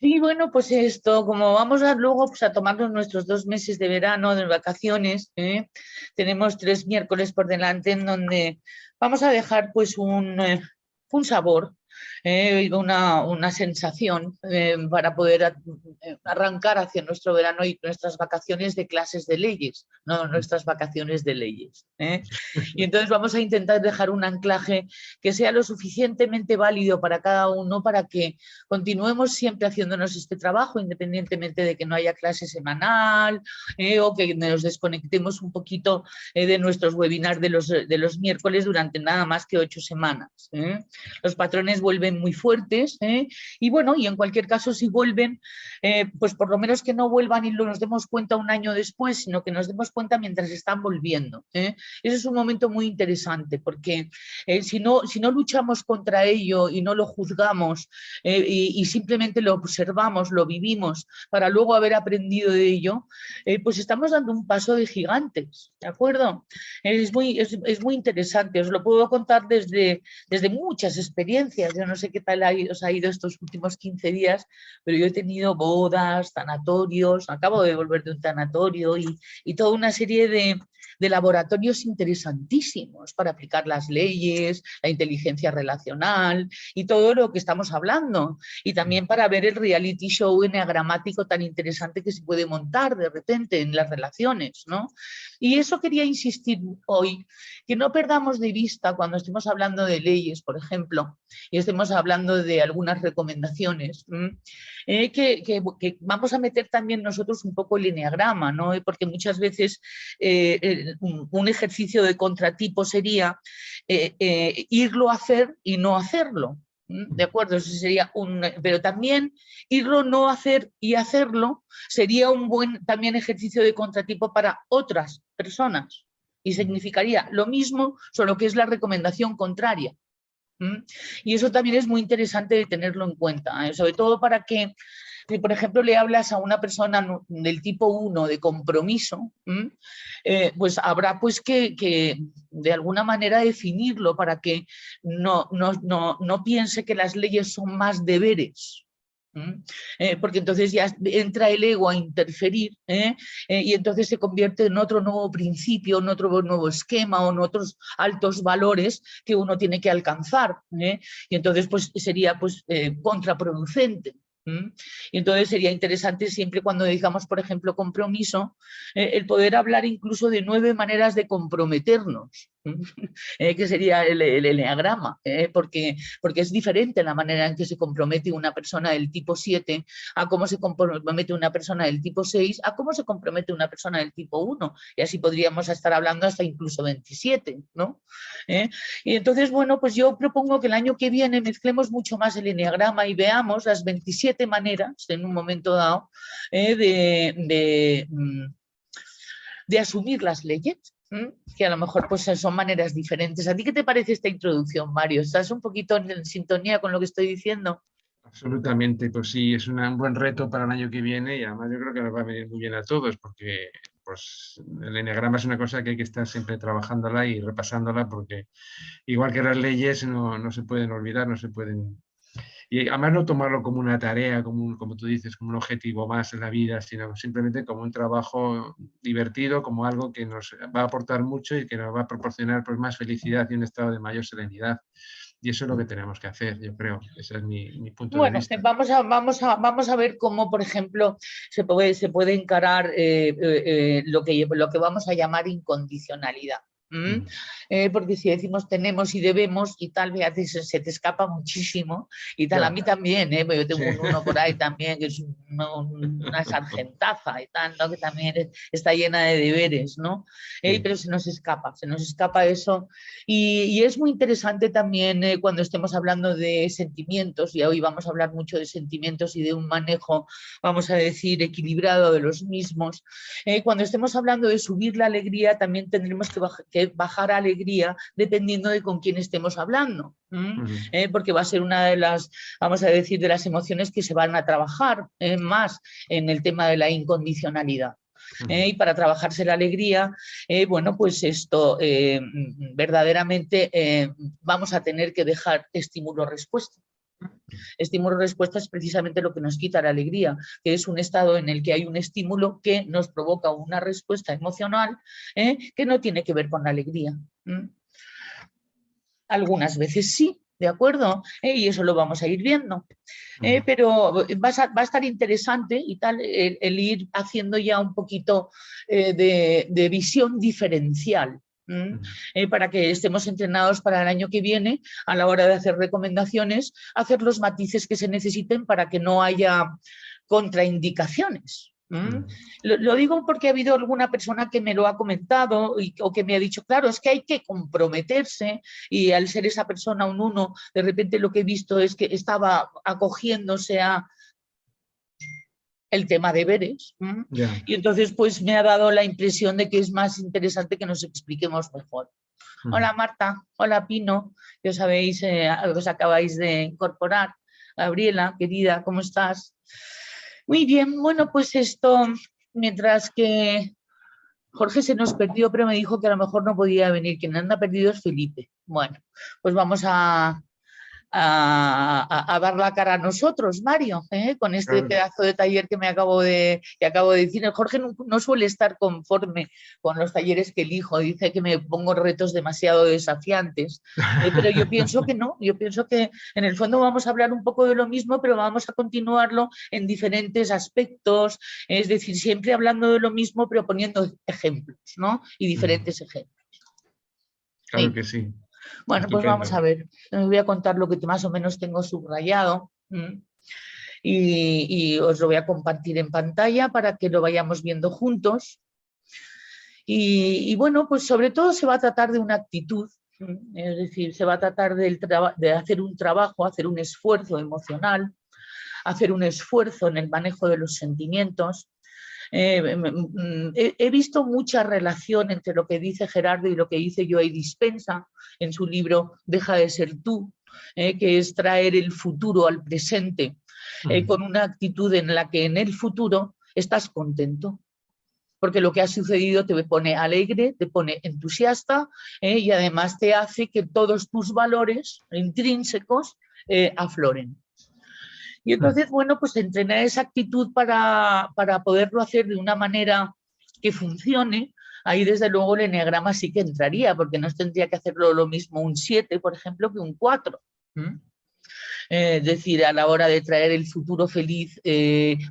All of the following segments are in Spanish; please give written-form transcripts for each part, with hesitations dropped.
Sí, bueno, pues esto, como vamos a luego pues, a tomarnos nuestros 2 meses de verano, de vacaciones, tenemos 3 miércoles por delante en donde vamos a dejar pues un sabor, una sensación para poder arrancar hacia nuestro verano y nuestras vacaciones de clases de leyes, no nuestras vacaciones de leyes. Y entonces vamos a intentar dejar un anclaje que sea lo suficientemente válido para cada uno para que continuemos siempre haciéndonos este trabajo, independientemente de que no haya clase semanal o que nos desconectemos un poquito de nuestros webinars de los miércoles durante nada más que 8 semanas. Los patrones vuelven muy fuertes y bueno, y en cualquier caso si vuelven, pues por lo menos que no vuelvan y nos demos cuenta un año después, sino que nos demos cuenta mientras están volviendo. Ese es un momento muy interesante porque si no luchamos contra ello y no lo juzgamos y simplemente lo observamos, lo vivimos para luego haber aprendido de ello, pues estamos dando un paso de gigantes, ¿de acuerdo? Es muy interesante, os lo puedo contar desde muchas experiencias. Yo no sé qué tal os ha ido estos últimos 15 días, pero yo he tenido bodas, tanatorios, acabo de volver de un tanatorio y toda una serie de laboratorios interesantísimos para aplicar las leyes, la inteligencia relacional y todo lo que estamos hablando. Y también para ver el reality show enneagramático tan interesante que se puede montar de repente en las relaciones, ¿no? Y eso quería insistir hoy, que no perdamos de vista cuando estemos hablando de leyes, por ejemplo, y estemos hablando de algunas recomendaciones, que vamos a meter también nosotros un poco el enneagrama, ¿no? Porque muchas veces un ejercicio de contratipo sería irlo a hacer y no hacerlo. ¿De acuerdo? Eso sería pero también irlo no hacer y hacerlo sería un buen también ejercicio de contratipo para otras personas y significaría lo mismo, solo que es la recomendación contraria. Y eso también es muy interesante de tenerlo en cuenta, sobre todo para que, por ejemplo, le hablas a una persona del tipo 1 de compromiso, pues habrá pues que de alguna manera definirlo para que no piense que las leyes son más deberes. Porque entonces ya entra el ego a interferir y entonces se convierte en otro nuevo principio, en otro nuevo esquema o en otros altos valores que uno tiene que alcanzar y entonces pues sería pues contraproducente. Y entonces sería interesante siempre cuando digamos, por ejemplo, compromiso, el poder hablar incluso de 9 maneras de comprometernos, que sería el enneagrama, porque es diferente la manera en que se compromete una persona del tipo 7 a cómo se compromete una persona del tipo 6 a cómo se compromete una persona del tipo 1. Y así podríamos estar hablando hasta incluso 27, ¿no? Y entonces, bueno, pues yo propongo que el año que viene mezclemos mucho más el enneagrama y veamos las 27 maneras en un momento dado de asumir las leyes, que a lo mejor pues son maneras diferentes. ¿A ti qué te parece esta introducción, Mario? ¿Estás un poquito en sintonía con lo que estoy diciendo? Absolutamente, pues sí, es un buen reto para el año que viene y además yo creo que nos va a venir muy bien a todos porque pues, el enneagrama es una cosa que hay que estar siempre trabajándola y repasándola porque igual que las leyes no se pueden olvidar, no se pueden. Y además no tomarlo como una tarea, como tú dices, como un objetivo más en la vida, sino simplemente como un trabajo divertido, como algo que nos va a aportar mucho y que nos va a proporcionar pues, más felicidad y un estado de mayor serenidad. Y eso es lo que tenemos que hacer, yo creo. Ese es mi punto de Bueno, vista. vamos a ver cómo, por ejemplo, se puede encarar lo que vamos a llamar incondicionalidad. Mm. Porque si decimos tenemos y debemos y tal, veces se te escapa muchísimo y tal, a Ya, mí también, yo sí. tengo un uno por ahí también que es una sargentaza y tal, ¿no? Que también está llena de deberes, ¿no? Sí. Pero se nos escapa eso y es muy interesante también cuando estemos hablando de sentimientos, y hoy vamos a hablar mucho de sentimientos y de un manejo, vamos a decir, equilibrado de los mismos. Cuando estemos hablando de subir la alegría, también tendremos que bajar alegría dependiendo de con quién estemos hablando. Ujú. Porque va a ser una de las, vamos a decir, de las emociones que se van a trabajar más en el tema de la incondicionalidad. Ujú. Y para trabajarse la alegría, bueno, pues esto verdaderamente vamos a tener que dejar estímulo-respuesta. Estímulo-respuesta es precisamente lo que nos quita la alegría, que es un estado en el que hay un estímulo que nos provoca una respuesta emocional que no tiene que ver con la alegría. Algunas veces sí, ¿de acuerdo? Y eso lo vamos a ir viendo. Pero va a estar interesante y tal el ir haciendo ya un poquito de visión diferencial. Para que estemos entrenados para el año que viene, a la hora de hacer recomendaciones, hacer los matices que se necesiten para que no haya contraindicaciones. Lo digo porque ha habido alguna persona que me lo ha comentado o que me ha dicho, claro, es que hay que comprometerse, y al ser esa persona un 1, de repente lo que he visto es que estaba acogiéndose a el tema de deberes, y entonces pues me ha dado la impresión de que es más interesante que nos expliquemos mejor. Hola Marta, hola Pino, que os sabéis, os acabáis de incorporar. Gabriela, querida, ¿cómo estás? Muy bien, bueno, pues esto, mientras que Jorge se nos perdió, pero me dijo que a lo mejor no podía venir. Quien anda perdido es Felipe. Bueno, pues vamos a dar la cara a nosotros, Mario, con este pedazo de taller que acabo de decir. El Jorge no suele estar conforme con los talleres que elijo, dice que me pongo retos demasiado desafiantes, pero yo pienso que no, yo pienso que en el fondo vamos a hablar un poco de lo mismo, pero vamos a continuarlo en diferentes aspectos, es decir, siempre hablando de lo mismo, pero poniendo ejemplos, ¿no? Y diferentes ejemplos. Claro que sí. Bueno, estupendo. Pues vamos a ver, os voy a contar lo que más o menos tengo subrayado y os lo voy a compartir en pantalla para que lo vayamos viendo juntos. Y bueno, pues sobre todo se va a tratar de una actitud, es decir, se va a tratar de hacer un trabajo, hacer un esfuerzo emocional, hacer un esfuerzo en el manejo de los sentimientos. He visto mucha relación entre lo que dice Gerardo y lo que dice Joe Dispenza en su libro Deja de ser tú, que es traer el futuro al presente con una actitud en la que en el futuro estás contento. Porque lo que ha sucedido te pone alegre, te pone entusiasta y además te hace que todos tus valores intrínsecos afloren. Y entonces, bueno, pues entrenar esa actitud para poderlo hacer de una manera que funcione. Ahí desde luego el eneagrama sí que entraría, porque no tendría que hacerlo lo mismo un 7, por ejemplo, que un 4. Es decir, a la hora de traer el futuro feliz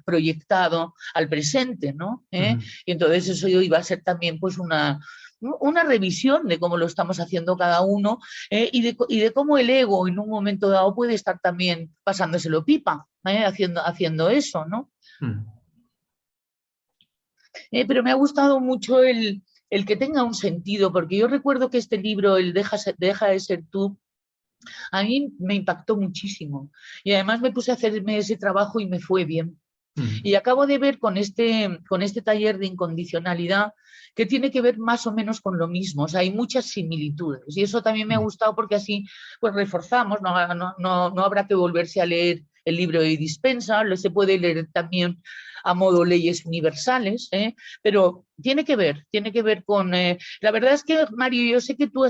proyectado al presente, ¿no? Y entonces eso iba a ser también pues una revisión de cómo lo estamos haciendo cada uno y de cómo el ego en un momento dado puede estar también pasándoselo pipa, haciendo eso, ¿no? Pero me ha gustado mucho el que tenga un sentido, porque yo recuerdo que este libro, el Deja de ser tú, a mí me impactó muchísimo y además me puse a hacerme ese trabajo y me fue bien. Y acabo de ver con este taller de incondicionalidad que tiene que ver más o menos con lo mismo, o sea, hay muchas similitudes y eso también me ha gustado porque así pues reforzamos, no habrá que volverse a leer el libro de Dispenza, se puede leer también a modo leyes universales, pero tiene que ver con... la verdad es que, Mario, yo sé que tú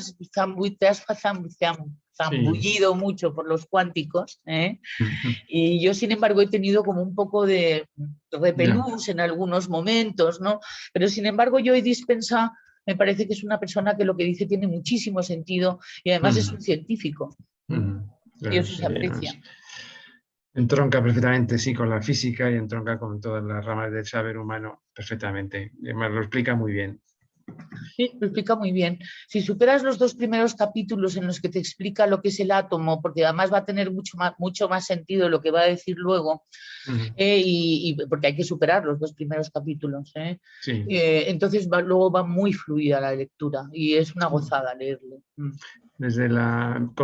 te has zambullido mucho por los cuánticos, y yo, sin embargo, he tenido como un poco de repelús en algunos momentos, ¿no? Pero, sin embargo, Joe Dispenza me parece que es una persona que lo que dice tiene muchísimo sentido y además es un científico. Y eso se aprecia. Entronca perfectamente, sí, con la física y entronca con todas las ramas del saber humano perfectamente. Además, lo explica muy bien. Sí, lo explica muy bien. Si superas los 2 primeros capítulos en los que te explica lo que es el átomo, porque además va a tener mucho más sentido lo que va a decir luego, y porque hay que superar los 2 primeros capítulos. Sí. Entonces luego va muy fluida la lectura y es una gozada leerlo. Desde lo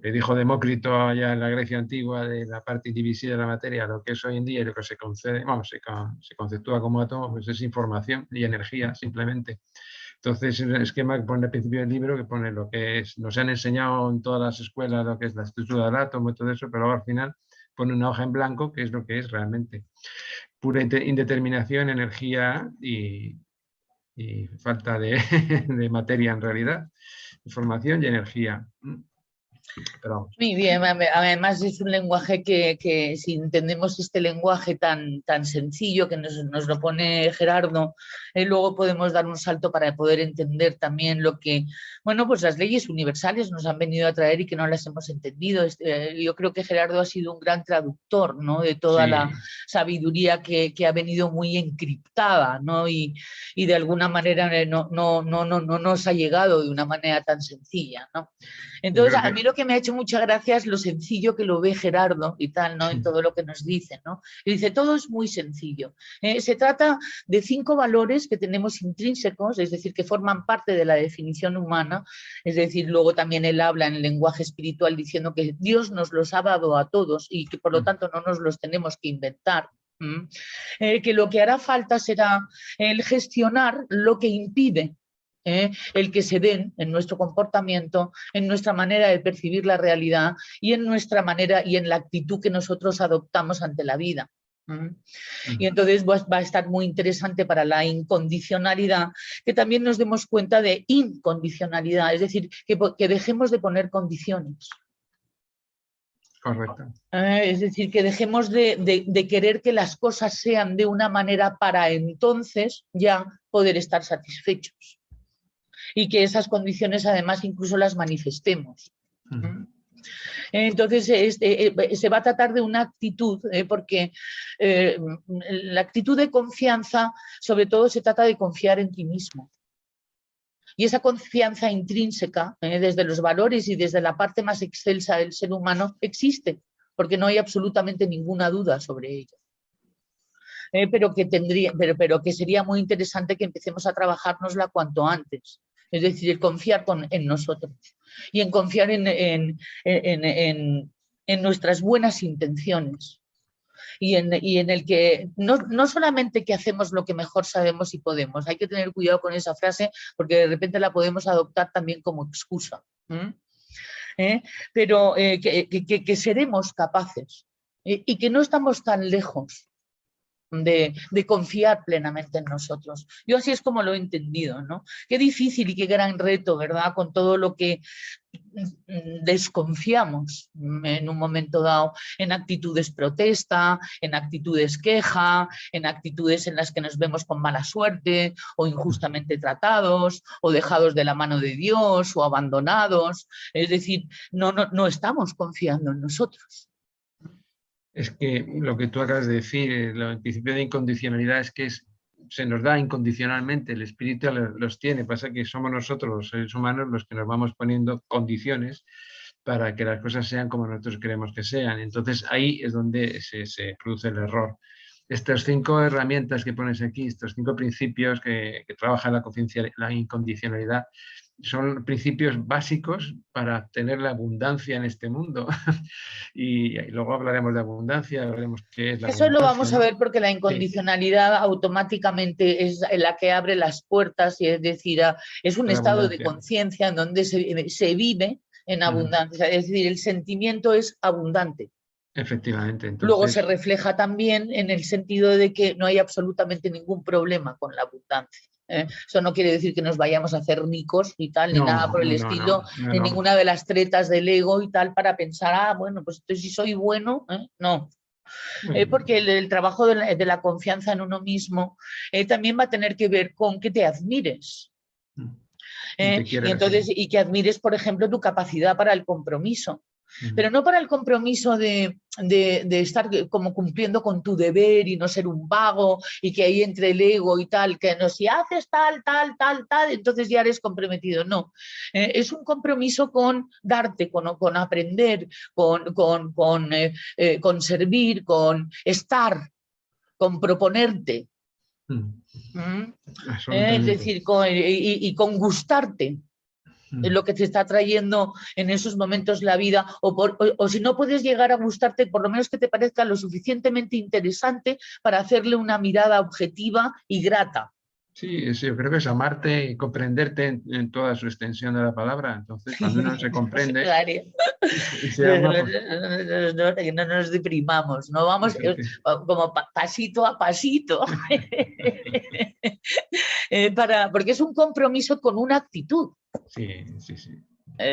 que dijo Demócrito allá en la Grecia antigua, de la parte indivisible de la materia, lo que es hoy en día y lo que se conceptúa como átomo, pues es información y energía simplemente. Entonces, el esquema que pone al principio del libro, que pone lo que nos han enseñado en todas las escuelas, lo que es la estructura del átomo y todo eso, pero luego al final pone una hoja en blanco, que es lo que es realmente. Pura indeterminación, energía y falta de materia en realidad. Información y energía. Pero vamos. Muy bien, además es un lenguaje que si entendemos este lenguaje tan sencillo que nos lo pone Gerardo, luego podemos dar un salto para poder entender también lo que, bueno, pues las leyes universales nos han venido a traer y que no las hemos entendido. Yo creo que Gerardo ha sido un gran traductor, ¿no?, de toda Sí, la sabiduría que ha venido muy encriptada, ¿no? Y de alguna manera no nos ha llegado de una manera tan sencilla, ¿no? yo Entonces, creo a mí que lo que me ha hecho mucha gracia es lo sencillo que lo ve Gerardo y tal, ¿no?, en todo lo que nos dice, ¿no? Y dice, todo es muy sencillo. Se trata de 5 valores que tenemos intrínsecos, es decir, que forman parte de la definición humana, es decir, luego también él habla en el lenguaje espiritual diciendo que Dios nos los ha dado a todos y que por lo tanto no nos los tenemos que inventar. Que lo que hará falta será el gestionar lo que impide el que se den en nuestro comportamiento, en nuestra manera de percibir la realidad y en nuestra manera y en la actitud que nosotros adoptamos ante la vida. Y entonces va a estar muy interesante para la incondicionalidad que también nos demos cuenta de incondicionalidad, es decir, que dejemos de poner condiciones. correcto. Es decir, que dejemos de querer que las cosas sean de una manera para entonces ya poder estar satisfechos. Y que esas condiciones además incluso las manifestemos. Entonces, se va a tratar de una actitud, porque la actitud de confianza, sobre todo se trata de confiar en ti mismo. Y esa confianza intrínseca, desde los valores y desde la parte más excelsa del ser humano, existe, porque no hay absolutamente ninguna duda sobre ello. Pero que sería muy interesante que empecemos a trabajárnosla cuanto antes. Es decir, el confiar en nosotros y en confiar en nuestras buenas intenciones y en el que no solamente que hacemos lo que mejor sabemos y podemos, hay que tener cuidado con esa frase porque de repente la podemos adoptar también como excusa. Pero que seremos capaces y que no estamos tan lejos de confiar plenamente en nosotros. Yo así es como lo he entendido, ¿no? Qué difícil y qué gran reto, ¿verdad? Con todo lo que desconfiamos en un momento dado, en actitudes protesta, en actitudes queja, en actitudes en las que nos vemos con mala suerte o injustamente tratados o dejados de la mano de Dios o abandonados. Es decir, no estamos confiando en nosotros. Es que lo que tú acabas de decir, el principio de incondicionalidad es que se nos da incondicionalmente, el espíritu los tiene, pasa que somos nosotros los seres humanos los que nos vamos poniendo condiciones para que las cosas sean como nosotros queremos que sean. Entonces ahí es donde se produce el error. Estas 5 herramientas que pones aquí, estos 5 principios que trabajan la incondicionalidad, son principios básicos para tener la abundancia en este mundo. Y luego hablaremos de abundancia, hablaremos qué es la Eso lo vamos abundancia. a ver porque la Sí, incondicionalidad automáticamente es la que abre las puertas, y es decir, es un la estado de abundancia. conciencia en donde se vive en abundancia, es decir, el sentimiento es abundante. Efectivamente, Luego se entonces, refleja también en el sentido de que no hay absolutamente ningún problema con la abundancia. Eso no quiere decir que nos vayamos a hacer ricos y tal, ni nada no, por el no, no, estilo, no, no, ni no. ninguna de las tretas del ego y tal para pensar, bueno, pues entonces si soy bueno, no. Porque el trabajo de la confianza en uno mismo también va a tener que ver con que te admires. Y te Y quieras, entonces, sí. y que admires, por ejemplo, tu capacidad para el compromiso. Pero no para el compromiso de estar como cumpliendo con tu deber y no ser un vago y que ahí entre el ego y tal, que no, si haces tal, entonces ya eres comprometido. No, es un compromiso con darte, con aprender, con servir, con estar, con proponerte. Es Absolutamente. decir, con gustarte lo que te está trayendo en esos momentos la vida, o si no puedes llegar a gustarte, por lo menos que te parezca lo suficientemente interesante para hacerle una mirada objetiva y grata. Sí, yo creo que es amarte y comprenderte en toda su extensión de la palabra. Entonces, cuando uno se comprende y se ama, pues Que no nos deprimamos, no vamos como pasito a pasito, porque es un compromiso con una actitud. sí, sí, sí.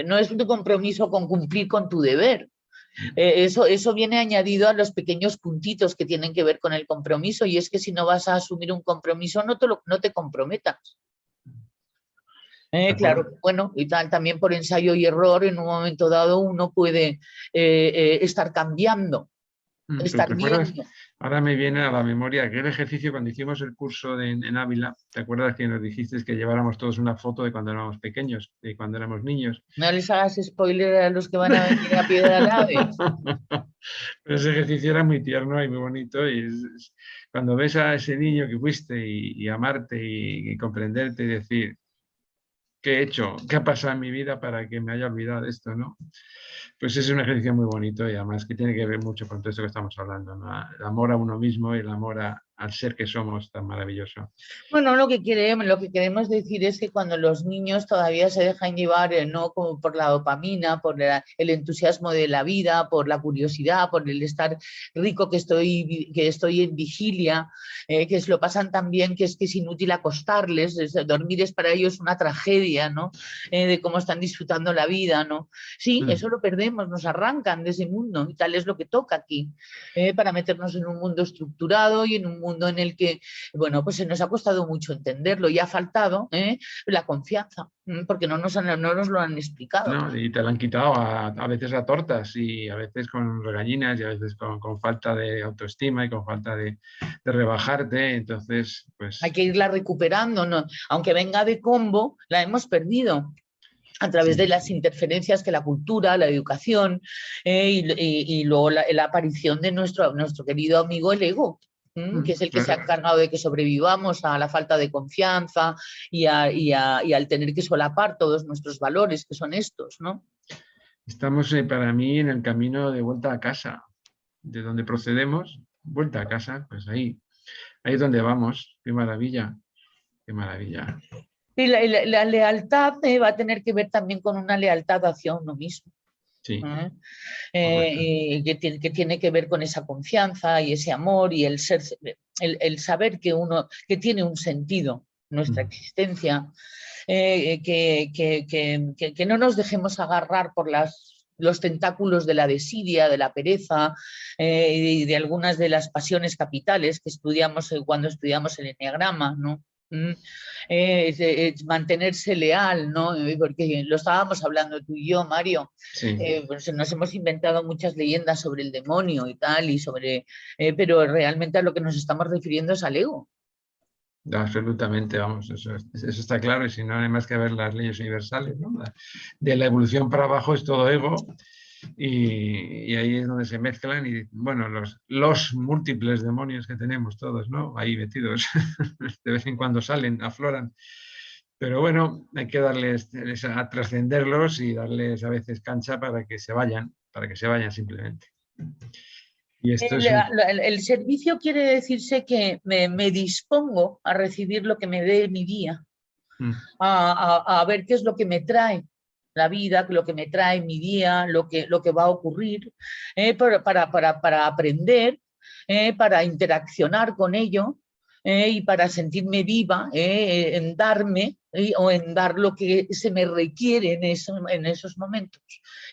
No es tu compromiso con cumplir con tu deber. Eso viene añadido a los pequeños puntitos que tienen que ver con el compromiso, y es que si no vas a asumir un compromiso, no te comprometas. Claro, bueno, y tal, también por ensayo y error, en un momento dado uno puede estar cambiando, ¿Te estar acuerdas? viendo. Ahora me viene a la memoria aquel ejercicio cuando hicimos el curso en Ávila. ¿Te acuerdas que nos dijiste que lleváramos todos una foto de cuando éramos pequeños, de cuando éramos niños? No les hagas spoiler a los que van a venir a Piedra Laves. Pero ese ejercicio era muy tierno y muy bonito. Y cuando ves a ese niño que fuiste y amarte y comprenderte y decir, ¿qué he hecho? ¿Qué ha pasado en mi vida para que me haya olvidado de esto, ¿no? Pues es un ejercicio muy bonito y además que tiene que ver mucho con todo esto que estamos hablando, ¿no? El amor a uno mismo y el amor al ser que somos tan maravilloso. Bueno, lo que queremos decir es que cuando los niños todavía se dejan llevar, no como por la dopamina, por el entusiasmo de la vida, por la curiosidad, por el estar rico que estoy en vigilia, que se lo pasan tan bien que es inútil acostarles, dormir es para ellos una tragedia, ¿no? De cómo están disfrutando la vida, ¿no? Sí, eso lo perdemos, nos arrancan de ese mundo, y tal es lo que toca aquí, para meternos en un mundo estructurado y en un mundo en el que, bueno, pues se nos ha costado mucho entenderlo y ha faltado la confianza, porque no nos lo han explicado. ¿No? Y te la han quitado a veces a tortas y a veces con regañinas y a veces con falta de autoestima y con falta de rebajarte. Entonces, Hay pues que irla recuperando, ¿no? Aunque venga de combo, la hemos perdido a través de sí. las interferencias que la cultura, la educación y luego la aparición de nuestro querido amigo el ego, que es el que se ha Claro. encargado de que sobrevivamos a la falta de confianza y al tener que solapar todos nuestros valores, que son estos, ¿no? Estamos para mí en el camino de vuelta a casa, de donde procedemos, vuelta a casa, pues ahí es donde vamos. Qué maravilla, qué maravilla. Y la lealtad va a tener que ver también con una lealtad hacia uno mismo. Sí, correcto. Que tiene que ver con esa confianza y ese amor y el saber que tiene un sentido nuestra existencia, que no nos dejemos agarrar por los tentáculos de la desidia, de la pereza y de algunas de las pasiones capitales que estudiamos cuando estudiamos el enneagrama, ¿no? Mantenerse leal, ¿no? Porque lo estábamos hablando tú y yo, Mario. Sí, Pues nos hemos inventado muchas leyendas sobre el demonio y tal, pero realmente a lo que nos estamos refiriendo es al ego. absolutamente, vamos, eso está claro y si no hay más que ver las leyes universales, ¿no? De la evolución para abajo es todo ego y ahí es donde se mezclan y, bueno, los múltiples demonios que tenemos todos, ¿no? Ahí metidos, de vez en cuando salen, afloran. Pero bueno, hay que darles a trascenderlos y darles a veces cancha para que se vayan simplemente. Y esto es un... El servicio quiere decirse que me dispongo a recibir lo que me dé mi día, a ver qué es lo que me trae la vida, lo que me trae mi día, lo que va a ocurrir, para aprender, para interaccionar con ello, y para sentirme viva, en darme o en dar lo que se me requiere en esos momentos.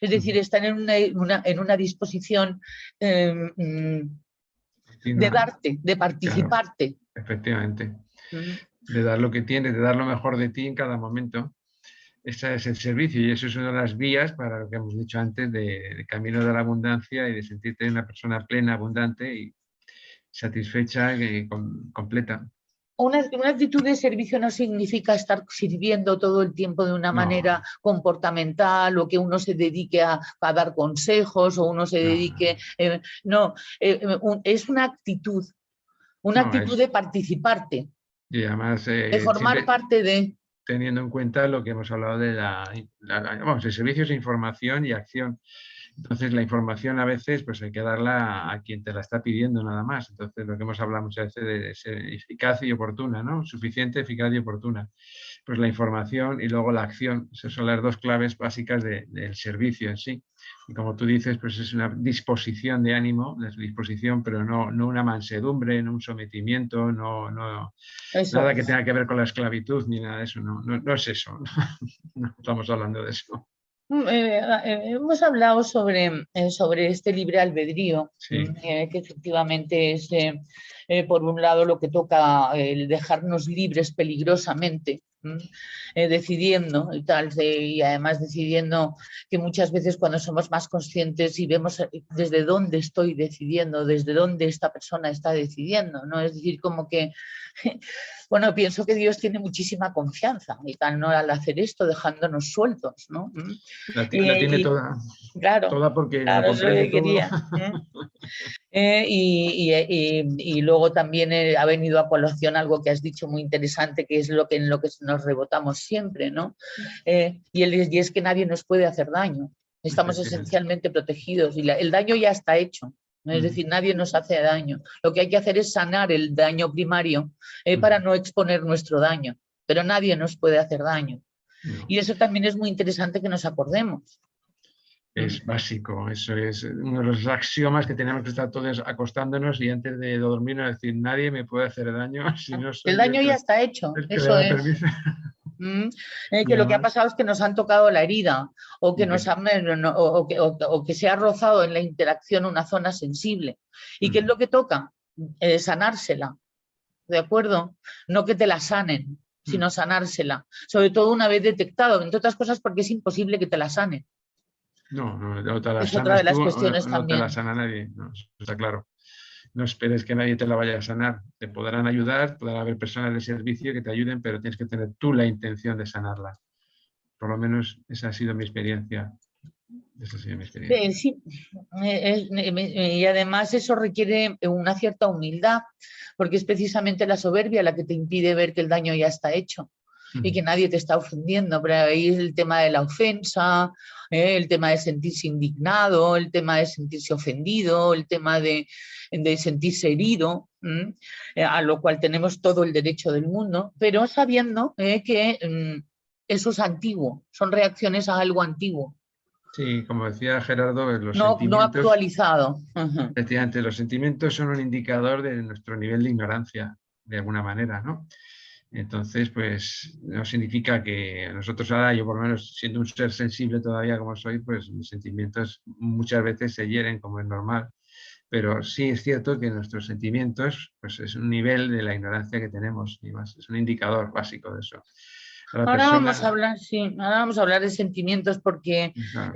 Es decir, estar en una disposición de darte, de Claro, participarte. efectivamente. De dar lo que tienes, de dar lo mejor de ti en cada momento. Ese es el servicio y eso es una de las vías para lo que hemos dicho antes de camino de la abundancia y de sentirte una persona plena, abundante y satisfecha y completa. Una actitud de servicio no significa estar sirviendo todo el tiempo de una manera No, comportamental o que uno se dedique a dar consejos o uno se no, dedique. No, es una no actitud es. de participarte, Y además, de formar siempre parte de. teniendo en cuenta lo que hemos hablado de vamos, el servicio es información y acción. Entonces, la información a veces pues hay que darla a quien te la está pidiendo nada más. Entonces, lo que hemos hablado muchas veces de ser eficaz y oportuna, ¿no? Suficiente, eficaz y oportuna. Pues la información y luego la acción. Esas son las dos claves básicas del servicio en sí. Y como tú dices, pues es una disposición de ánimo, disposición, pero no una mansedumbre, no un sometimiento, Eso nada que es. tenga que ver con la esclavitud ni nada de eso. No es eso. No estamos hablando de eso. Hemos hablado sobre este libre albedrío, Sí. que efectivamente es, por un lado, lo que toca el dejarnos libres peligrosamente, decidiendo y tal, y además decidiendo que muchas veces cuando somos más conscientes y vemos desde dónde estoy decidiendo, desde dónde esta persona está decidiendo, ¿no? Es decir, como que bueno, pienso que Dios tiene muchísima confianza y tal, ¿no? Al hacer esto, dejándonos sueltos, ¿no? La tiene Y toda, claro, toda porque lo claro, es lo comprende que todo. quería. Y luego también ha venido a colación algo que has dicho muy interesante, que es en lo que nos rebotamos siempre, ¿no? Y es que nadie nos puede hacer daño. Estamos Efectivamente. esencialmente protegidos y el daño ya está hecho. Es decir, nadie nos hace daño. Lo que hay que hacer es sanar el daño primario para no exponer nuestro daño, pero nadie nos puede hacer daño. No. Y eso también es muy interesante que nos acordemos. Es básico, eso es uno de los axiomas que tenemos que estar todos acostándonos y antes de dormirnos decir nadie me puede hacer daño si no El soy yo daño ya está hecho, el que le eso da es. permiso. Y Que lo que ha además, pasado es que nos han tocado la herida o que, nos efectivamente, han, no, o que se ha rozado en la interacción una zona sensible. ¿Y qué es lo que toca? Sanársela, ¿de acuerdo? No que te la sanen, sino sanársela. Sobre todo una vez detectado, entre otras cosas porque es imposible que te la sanen. no te la Es otra de sanas las tú o cuestiones no te la también. sana nadie, no, eso está claro. No esperes que nadie te la vaya a sanar. Te podrán ayudar, podrán haber personas de servicio que te ayuden, pero tienes que tener tú la intención de sanarla. Por lo menos esa ha sido mi experiencia. Esa ha sido mi experiencia. Sí, y además eso requiere una cierta humildad, porque es precisamente la soberbia la que te impide ver que el daño ya está hecho y que nadie te está ofendiendo. Pero ahí es el tema de la ofensa, el tema de sentirse indignado, el tema de sentirse ofendido, el tema de sentirse herido, a lo cual tenemos todo el derecho del mundo, pero sabiendo que eso es antiguo, son reacciones a algo antiguo. Sí, como decía Gerardo, los No, no sentimientos, actualizado. Ajá. efectivamente, los sentimientos son un indicador de nuestro nivel de ignorancia, de alguna manera, ¿no? Entonces, pues no significa que nosotros ahora, yo por lo menos siendo un ser sensible todavía como soy, pues mis sentimientos muchas veces se hieren como es normal, pero sí es cierto que nuestros sentimientos, pues es un nivel de la ignorancia que tenemos, y más, es un indicador básico de eso. La Ahora vamos a persona, hablar, sí, ahora vamos a hablar de sentimientos porque claro,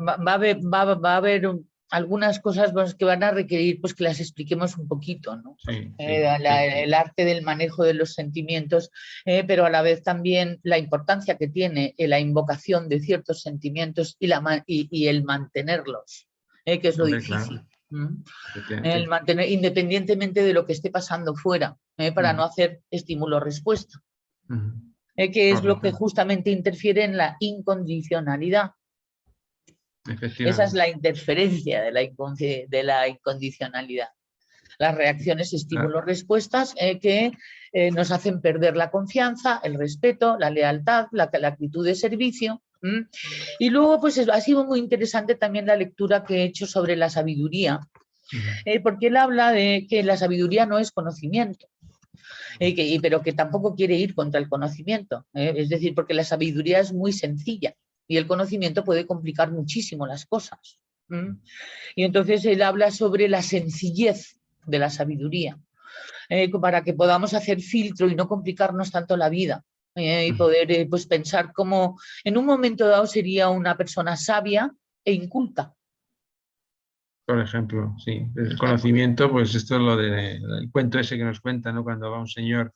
va a haber algunas cosas que van a requerir pues, que las expliquemos un poquito, ¿no? sí, sí, sí, sí. El arte del manejo de los sentimientos, pero a la vez también la importancia que tiene la invocación de ciertos sentimientos y el mantenerlos, que es lo Hombre, claro, difícil. ¿Mm? El efectivamente. mantener, independientemente de lo que esté pasando fuera, para no hacer estímulo-respuesta. Que es lo que Correcto, justamente interfiere en la incondicionalidad. Esa es efectivamente. la interferencia de la incondicionalidad. Las reacciones Ah, estímulos-respuestas que nos hacen perder la confianza, el respeto, la lealtad, la actitud de servicio. Y luego, pues ha sido muy interesante también la lectura que he hecho sobre la sabiduría, porque él habla de que la sabiduría no es conocimiento, pero que tampoco quiere ir contra el conocimiento. Es decir, porque la sabiduría es muy sencilla y el conocimiento puede complicar muchísimo las cosas. Y entonces él habla sobre la sencillez de la sabiduría, para que podamos hacer filtro y no complicarnos tanto la vida. Y poder pues pensar cómo en un momento dado sería una persona sabia e inculta. por ejemplo, sí. El conocimiento, pues esto es lo del cuento ese que nos cuenta, ¿no? Cuando va un señor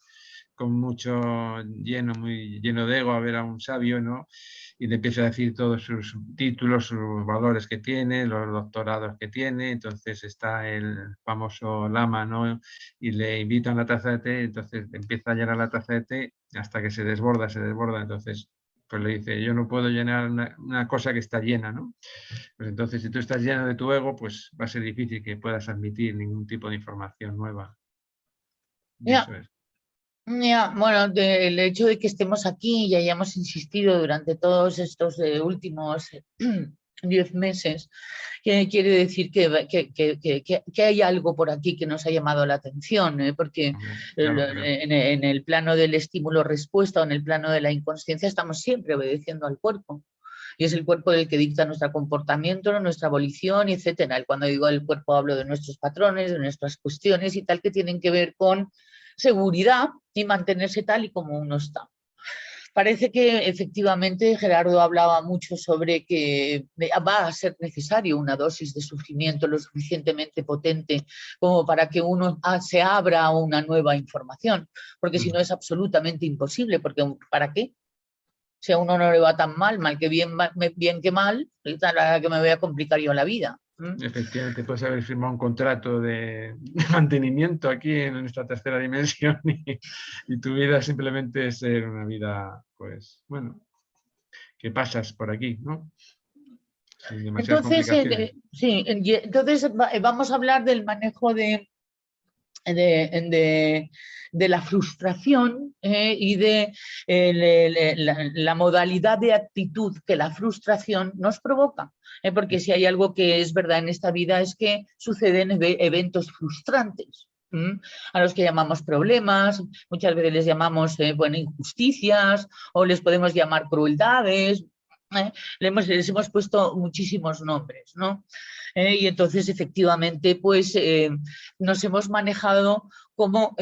con mucho lleno, muy lleno de ego a ver a un sabio, ¿no? Y le empieza a decir todos sus títulos, sus valores que tiene, los doctorados que tiene. Entonces está el famoso lama, ¿no? Y le invita a una taza de té, entonces empieza a llenar la taza de té hasta que se desborda, se desborda. Entonces, pues le dice, yo no puedo llenar una cosa que está llena, ¿no? Pues entonces, si tú estás lleno de tu ego, pues va a ser difícil que puedas admitir ningún tipo de información nueva. Y Ya, eso es. ya, bueno, el hecho de que estemos aquí y hayamos insistido durante todos estos últimos 10 meses, que quiere decir que hay algo por aquí que nos ha llamado la atención, porque Hombre, ya lo creo. en el plano del estímulo-respuesta o en el plano de la inconsciencia estamos siempre obedeciendo al cuerpo. y es el cuerpo el que dicta nuestro comportamiento, nuestra volición, etcétera. Y cuando digo el cuerpo hablo de nuestros patrones, de nuestras cuestiones y tal, que tienen que ver con seguridad y mantenerse tal y como uno está. Parece que efectivamente Gerardo hablaba mucho sobre que va a ser necesario una dosis de sufrimiento lo suficientemente potente como para que uno se abra a una nueva información, porque si no es absolutamente imposible, porque ¿para qué? Si a uno no le va tan mal, mal que bien, bien que mal, la que me voy a complicar yo la vida. Efectivamente, puedes haber firmado un contrato de mantenimiento aquí en esta tercera dimensión y tu vida simplemente es ser una vida, pues, bueno, que pasas por aquí, ¿no? Sin demasiadas Entonces, complicaciones. sí, entonces vamos a hablar del manejo de la frustración y de la modalidad de actitud que la frustración nos provoca. Porque si hay algo que es verdad en esta vida es que suceden eventos frustrantes. A los que llamamos problemas, muchas veces les llamamos bueno, injusticias o les podemos llamar crueldades. Les hemos puesto muchísimos nombres, ¿no? Y entonces efectivamente pues nos hemos manejado como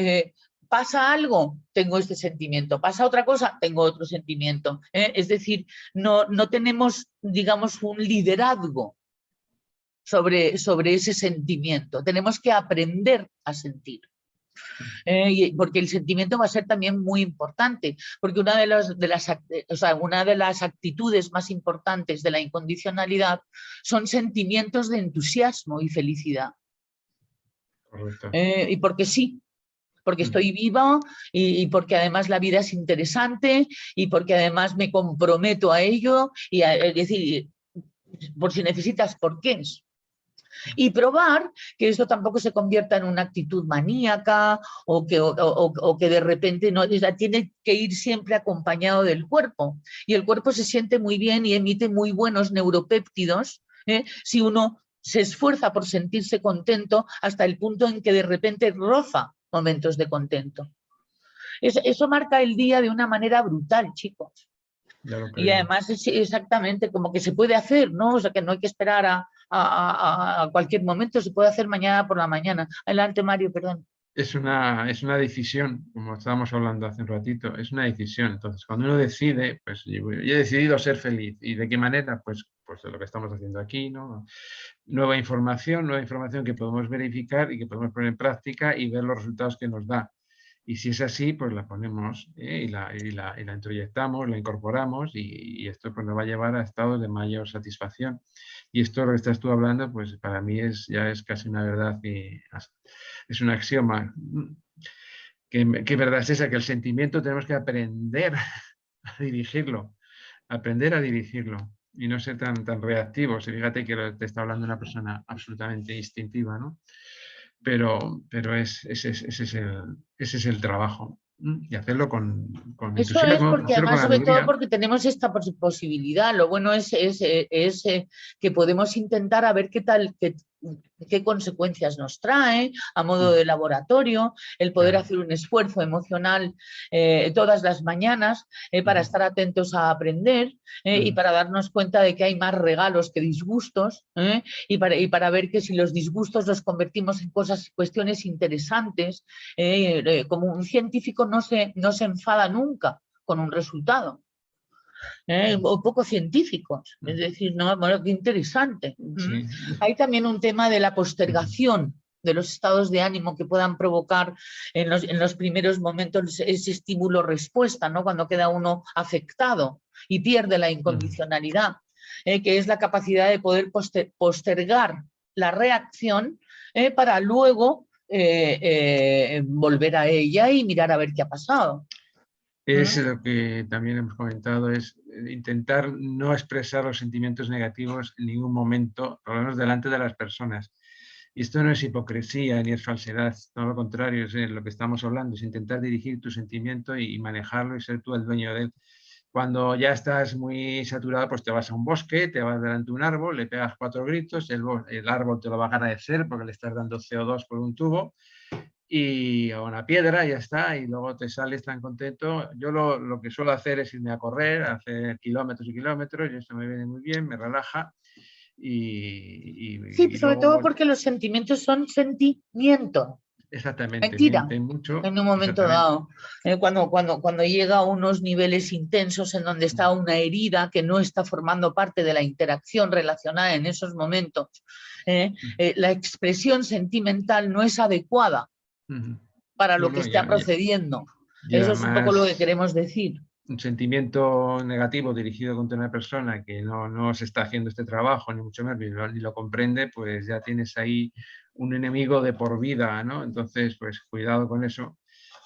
pasa algo, tengo este sentimiento, pasa otra cosa, tengo otro sentimiento. Es decir, no tenemos, digamos, un liderazgo sobre ese sentimiento, tenemos que aprender a sentir. Porque el sentimiento va a ser también muy importante, porque una de las actitudes más importantes de la incondicionalidad son sentimientos de entusiasmo y felicidad. Correcto. Y porque sí, porque estoy viva y porque además la vida es interesante y porque además me comprometo a ello, es decir, por si necesitas porqués. Y probar que esto tampoco se convierta en una actitud maníaca o que de repente no, tiene que ir siempre acompañado del cuerpo. Y el cuerpo se siente muy bien y emite muy buenos neuropéptidos si uno se esfuerza por sentirse contento hasta el punto en que de repente roza momentos de contento. Eso marca el día de una manera brutal, chicos. Y además es exactamente como que se puede hacer, ¿no? O sea, que no hay que esperar a cualquier momento, se puede hacer mañana por la mañana. Adelante, Mario, perdón. Es una decisión, como estábamos hablando hace un ratito, es una decisión. Entonces, cuando uno decide, pues yo he decidido ser feliz. ¿Y de qué manera? Pues de lo que estamos haciendo aquí, ¿no? Nueva información que podemos verificar y que podemos poner en práctica y ver los resultados que nos da. Y si es así, pues la ponemos y la introyectamos, la incorporamos y esto pues, nos va a llevar a estados de mayor satisfacción. Y esto, lo que estás tú hablando, pues para mí ya es casi una verdad y es un axioma. ¿Qué verdad es esa? Que el sentimiento tenemos que aprender a dirigirlo, y no ser tan reactivos. Y fíjate que te está hablando una persona absolutamente instintiva, ¿no? Pero ese es el trabajo. Y hacerlo con Eso es entusiasmo, porque hacerlo con además, sobre todo alegría. porque tenemos esta posibilidad. Lo bueno es que podemos intentar a ver qué consecuencias nos trae a modo de laboratorio, el poder hacer un esfuerzo emocional todas las mañanas para estar atentos a aprender y para darnos cuenta de que hay más regalos que disgustos y para ver que si los disgustos los convertimos en cuestiones interesantes, como un científico no se enfada nunca con un resultado. O poco científicos, es decir, no, bueno, qué interesante. Sí. Hay también un tema de la postergación de los estados de ánimo que puedan provocar en los primeros momentos ese estímulo-respuesta, ¿no? Cuando queda uno afectado y pierde la incondicionalidad, que es la capacidad de poder postergar la reacción para luego volver a ella y mirar a ver qué ha pasado. Es lo que también hemos comentado, es intentar no expresar los sentimientos negativos en ningún momento, por lo menos delante de las personas. Y esto no es hipocresía ni es falsedad, todo lo contrario, es lo que estamos hablando, es intentar dirigir tu sentimiento y manejarlo y ser tú el dueño de él. Cuando ya estás muy saturado, pues te vas a un bosque, te vas delante de un árbol, le pegas 4 gritos, el árbol te lo va a agradecer porque le estás dando CO2 por un tubo y a una piedra, y ya está, y luego te sales tan contento. Yo lo que suelo hacer es irme a correr, a hacer kilómetros y kilómetros, y eso me viene muy bien, me relaja, Sí, y sobre luego, todo porque los sentimientos son sentimiento. exactamente, Mentira, mienten mucho, en un momento exactamente. dado. Cuando llega a unos niveles intensos en donde está una herida que no está formando parte de la interacción relacionada en esos momentos, la expresión sentimental no es adecuada para No, lo que no, está procediendo. y Eso es un poco lo que además queremos decir. un sentimiento negativo dirigido contra una persona que no se está haciendo este trabajo, ni mucho menos, ni lo comprende, pues ya tienes ahí un enemigo de por vida, ¿no? Entonces, pues cuidado con eso.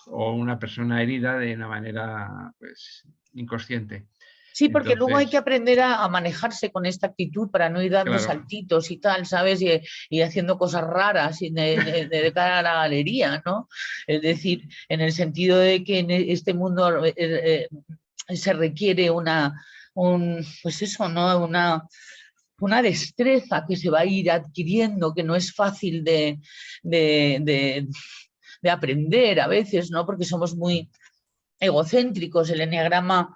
O una persona herida de una manera, pues, inconsciente. Sí, porque luego hay que Entonces, aprender a manejarse con esta actitud para no ir dando claro, saltitos y tal, ¿sabes? Y haciendo cosas raras de cara a la galería, ¿no? Es decir, en el sentido de que en este mundo se requiere pues eso, ¿no? Una destreza que se va a ir adquiriendo, que no es fácil de, de, de aprender a veces, ¿no? Porque somos muy egocéntricos. El eneagrama,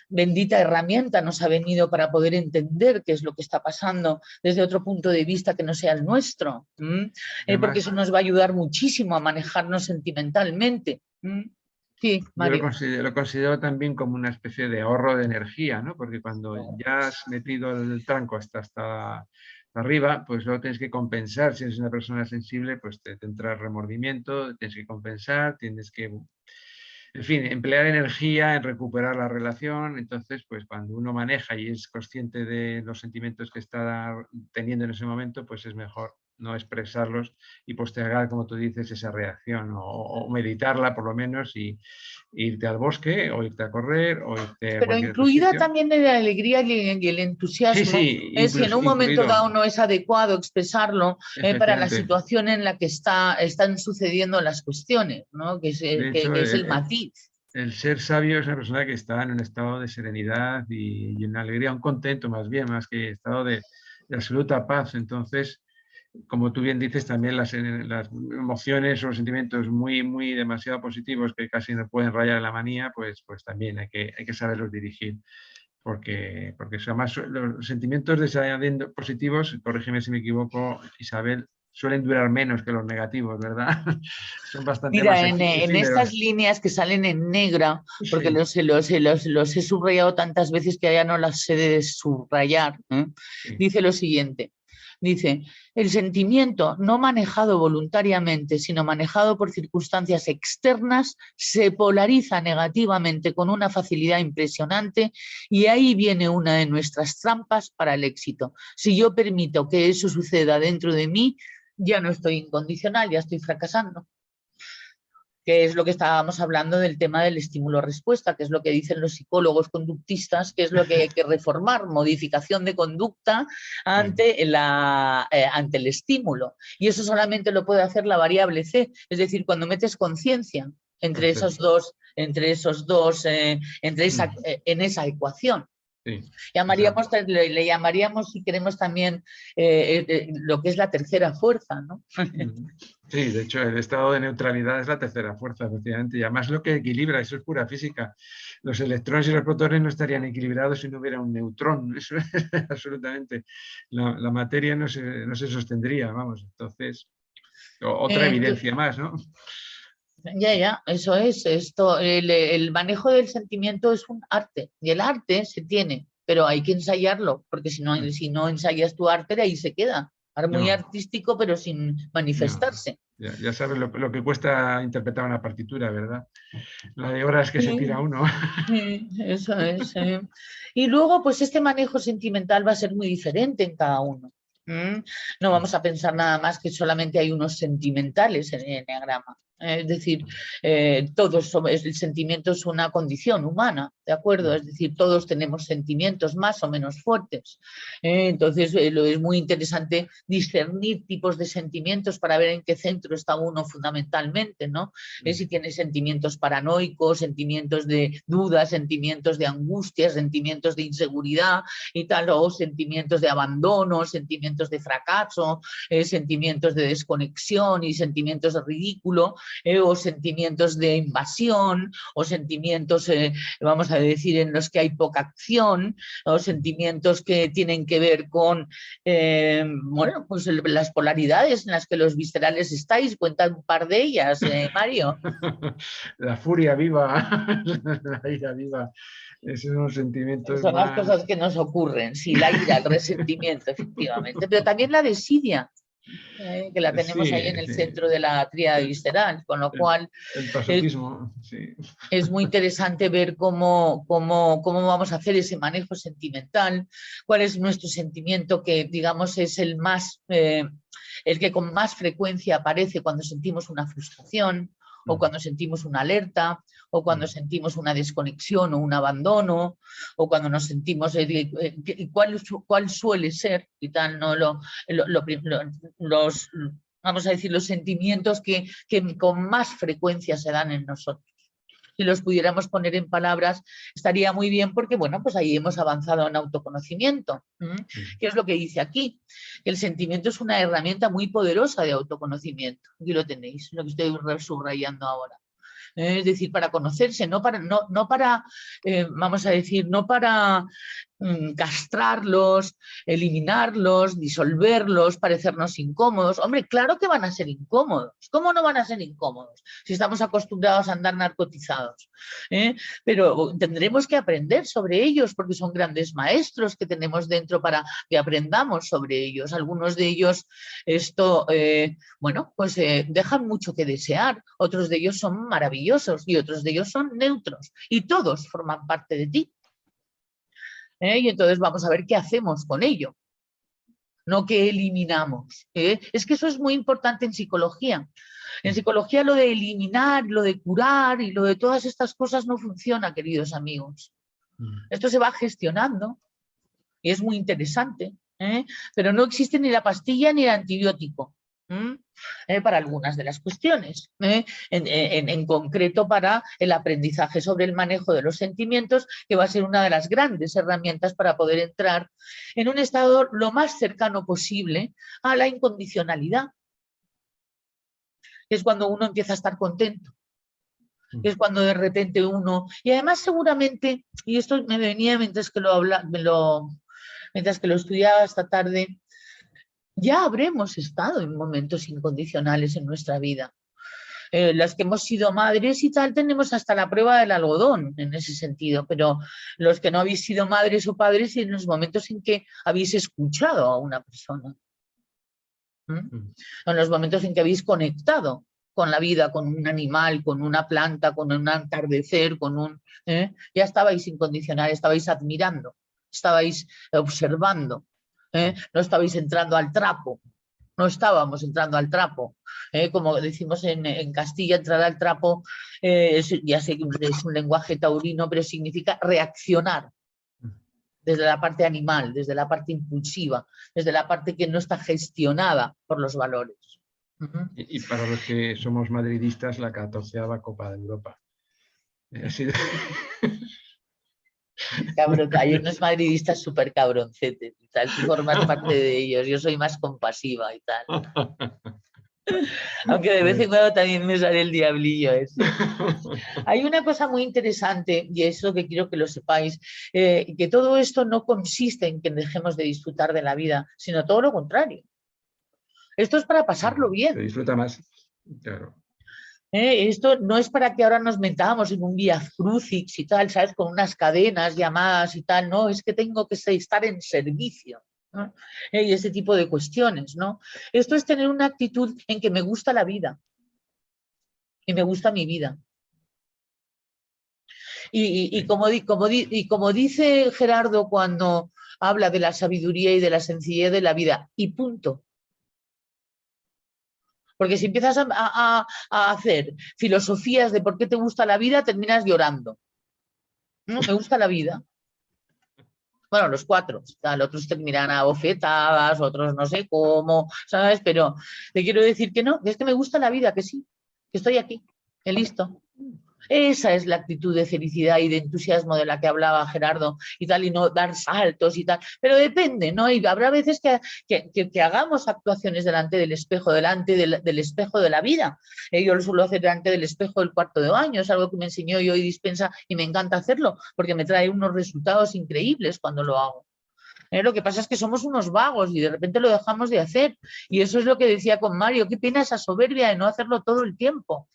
bendita herramienta, nos ha venido para poder entender qué es lo que está pasando desde otro punto de vista que no sea el nuestro, porque eso además, nos va a ayudar muchísimo a manejarnos sentimentalmente. Sí, yo Mario. lo considero también como una especie de ahorro de energía, ¿no? Porque cuando ya has metido el tranco hasta arriba, pues luego tienes que compensar. Si eres una persona sensible, pues te entra remordimiento, tienes que compensar, tienes que, en fin, emplear energía en recuperar la relación. Entonces, pues cuando uno maneja y es consciente de los sentimientos que está teniendo en ese momento, pues es mejor no expresarlos y postergar, como tú dices, esa reacción o meditarla por lo menos y irte al bosque o irte a correr o irte a Pero cualquier otro incluida sitio. también en la alegría y el Sí, entusiasmo, sí, si en un momento incluido, dado no es adecuado expresarlo para la efectivamente. situación en la que están sucediendo las cuestiones, ¿no? De hecho, Que es el matiz. el ser sabio es una persona que está en un estado de serenidad y una alegría, un contento más bien, más que estado de absoluta paz. Entonces, como tú bien dices, también las emociones o los sentimientos muy demasiado positivos que casi no pueden rayar en la manía, pues también hay que saberlos dirigir. Porque además los sentimientos positivos, corrígeme si me equivoco, Isabel, suelen durar menos que los negativos, ¿verdad? Son bastante más Mira, en estas efímeros. líneas que salen en negra, porque Sí, los he subrayado tantas veces que ya no las sé de subrayar, sí. dice lo siguiente. Dice, el sentimiento no manejado voluntariamente, sino manejado por circunstancias externas, se polariza negativamente con una facilidad impresionante y ahí viene una de nuestras trampas para el éxito. Si yo permito que eso suceda dentro de mí, ya no estoy incondicional, ya estoy fracasando, que es lo que estábamos hablando del tema del estímulo-respuesta, que es lo que dicen los psicólogos conductistas, que es lo que hay que reformar, modificación de conducta Sí, ante el estímulo. Y eso solamente lo puede hacer la variable C, es decir, cuando metes conciencia entre esos perfecto. dos, en esa ecuación. Sí, Llamaríamos, exacto. le llamaríamos, si queremos, también lo que es la tercera fuerza, ¿no? Sí, de hecho, el estado de neutralidad es la tercera fuerza, efectivamente, y además lo que equilibra, eso es pura física. Los electrones y los protones no estarían equilibrados si no hubiera un neutrón, eso es absolutamente. La materia no se sostendría, vamos. Entonces, otra Entonces, evidencia más, ¿no? ya, eso es. El manejo del sentimiento es un arte y el arte se tiene, pero hay que ensayarlo, porque si no ensayas tu arte, de ahí se queda. Muy No, artístico, pero sin no. manifestarse. Ya sabes lo que cuesta interpretar una partitura, ¿verdad? La de horas que se tira Sí, uno. sí, eso es. Y luego, pues este manejo sentimental va a ser muy diferente en cada uno. No vamos a pensar nada más que solamente hay unos sentimentales en el enneagrama. Es decir, todos somos, el sentimiento es una condición humana, ¿de acuerdo? Es decir, todos tenemos sentimientos más o menos fuertes. Entonces, es muy interesante discernir tipos de sentimientos para ver en qué centro está uno fundamentalmente, ¿no? Si tiene sentimientos paranoicos, sentimientos de duda, sentimientos de angustia, sentimientos de inseguridad y tal, o sentimientos de abandono, sentimientos sentimientos de fracaso, sentimientos de desconexión y sentimientos de ridículo, o sentimientos de invasión, o sentimientos, vamos a decir, en los que hay poca acción, o sentimientos que tienen que ver con, bueno, pues las polaridades en las que los viscerales estáis. Cuenta un par de ellas, Mario. La furia viva, la ira viva, esos son los sentimientos Son las más... cosas que nos ocurren, sí, la ira, el resentimiento, efectivamente, pero también la desidia, que la tenemos ahí Sí, en el sí. centro de la tríada visceral, con lo cual El pasotismo, sí. es muy interesante ver cómo vamos a hacer ese manejo sentimental, cuál es nuestro sentimiento que, digamos, es el más, el que con más frecuencia aparece cuando sentimos una frustración, o cuando sentimos una alerta, o cuando sentimos una desconexión o un abandono, o cuando nos sentimos, cuál suele ser, y tal, ¿no? Los, vamos a decir, los sentimientos que con más frecuencia se dan en nosotros. Si los pudiéramos poner en palabras, estaría muy bien porque, bueno, pues ahí hemos avanzado en autoconocimiento. ¿Qué es lo que dice aquí? El sentimiento es una herramienta muy poderosa de autoconocimiento. Aquí lo tenéis, lo que estoy subrayando ahora. Es decir, para conocerse, no para, vamos a decir, no para castrarlos, eliminarlos, disolverlos, parecernos incómodos. Hombre, claro que van a ser incómodos. ¿Cómo no van a ser incómodos si estamos acostumbrados a andar narcotizados? Pero tendremos que aprender sobre ellos porque son grandes maestros que tenemos dentro para que aprendamos sobre ellos. Algunos de ellos, bueno, pues dejan mucho que desear. Otros de ellos son maravillosos y otros de ellos son neutros y todos forman parte de ti. Y entonces vamos a ver qué hacemos con ello, no qué eliminamos. Es que eso es muy importante en psicología. En psicología lo de eliminar, lo de curar y lo de todas estas cosas no funciona, queridos amigos. Esto se va gestionando y es muy interesante, pero no existe ni la pastilla ni el antibiótico. Para algunas de las cuestiones, en concreto para el aprendizaje sobre el manejo de los sentimientos, que va a ser una de las grandes herramientas para poder entrar en un estado lo más cercano posible a la incondicionalidad, que es cuando uno empieza a estar contento, que es cuando de repente uno, y además seguramente, y esto me venía mientras que mientras que lo estudiaba esta tarde, ya habremos estado en momentos incondicionales en nuestra vida. Las que hemos sido madres y tal, tenemos hasta la prueba del algodón en ese sentido, pero los que no habéis sido madres o padres, en los momentos en que habéis escuchado a una persona, en los momentos en que habéis conectado con la vida, con un animal, con una planta, con un atardecer, ya estabais incondicional, estabais admirando, estabais observando. No estabais entrando al trapo, no estábamos entrando al trapo. Como decimos en Castilla, entrar al trapo, ya sé que es un lenguaje taurino, pero significa reaccionar desde la parte animal, desde la parte impulsiva, desde la parte que no está gestionada por los valores. Y para los que somos madridistas, la 14ª Copa de Europa. Ha sido... Cabrón, hay unos madridistas súper cabroncetes y tal, tú formas parte de ellos, yo soy más compasiva y tal. Aunque de vez en cuando también me sale el diablillo ese. Hay una cosa muy interesante, y es lo que quiero que lo sepáis, que todo esto no consiste en que dejemos de disfrutar de la vida, sino todo lo contrario. Esto es para pasarlo bien. Se disfruta más, claro. Esto no es para que ahora nos metamos en un vía crucis y tal, ¿sabes? Con unas cadenas, llamadas y tal, no, es que tengo que estar en servicio, ¿no? Y ese tipo de cuestiones, ¿no? Esto es tener una actitud en que me gusta la vida y me gusta mi vida. Y como dice Gerardo cuando habla de la sabiduría y de la sencillez de la vida, y punto. Porque si empiezas a hacer filosofías de por qué te gusta la vida, terminas llorando. ¿No? Me gusta la vida. Bueno, los cuatro, tal, otros terminan a bofetadas, otros no sé cómo, ¿sabes? Pero te quiero decir que no, que es que me gusta la vida, que sí, que estoy aquí, que listo. Esa es la actitud de felicidad y de entusiasmo de la que hablaba Gerardo y tal, y no dar saltos y tal. Pero depende, ¿no? Y habrá veces que hagamos actuaciones delante del espejo, delante del espejo de la vida. Yo lo suelo hacer delante del espejo del cuarto de baño, es algo que me enseñó yo y Dispensa y me encanta hacerlo porque me trae unos resultados increíbles cuando lo hago. Lo que pasa es que somos unos vagos y de repente lo dejamos de hacer. Y eso es lo que decía con Mario, qué pena esa soberbia de no hacerlo todo el tiempo.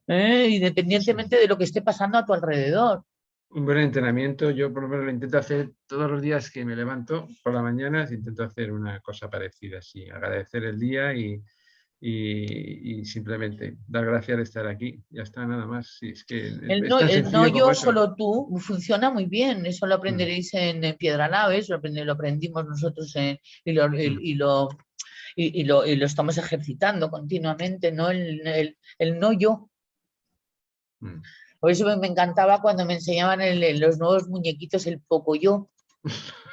Sí. Independientemente de lo que esté pasando a tu alrededor. Un buen entrenamiento, yo por lo menos lo intento hacer todos los días que me levanto por la mañana, intento hacer una cosa parecida, así, agradecer el día y simplemente dar gracias de estar aquí. Ya está, nada más. Sí, es que es tan El no sencillo como yo, eso. solo tú, funciona muy bien. Eso lo Mm, aprenderéis en Piedra Laves, lo aprendimos nosotros mm, y lo estamos ejercitando continuamente, ¿no? El no yo. mm. Por eso me encantaba cuando me enseñaban los nuevos muñequitos el Pocoyo,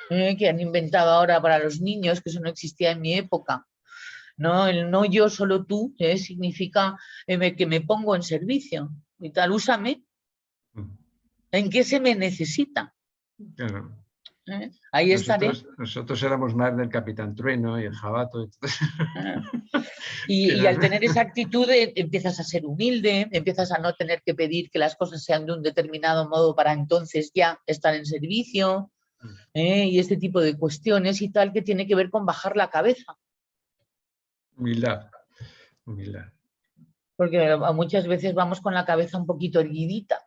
que han inventado ahora para los niños, que eso no existía en mi época. ¿No? El no yo, solo tú, significa que me pongo en servicio y tal, úsame, Mm. en qué se me necesita. Claro. Ahí estaré. Nosotros éramos más del Capitán Trueno y el Jabato. ¿eh? Que Y al tener esa actitud empiezas a ser humilde, empiezas a no tener que pedir que las cosas sean de un determinado modo para entonces ya estar en servicio, y este tipo de cuestiones y tal que tiene que ver con bajar la cabeza. humildad, humildad. Porque muchas veces vamos con la cabeza un poquito erguidita.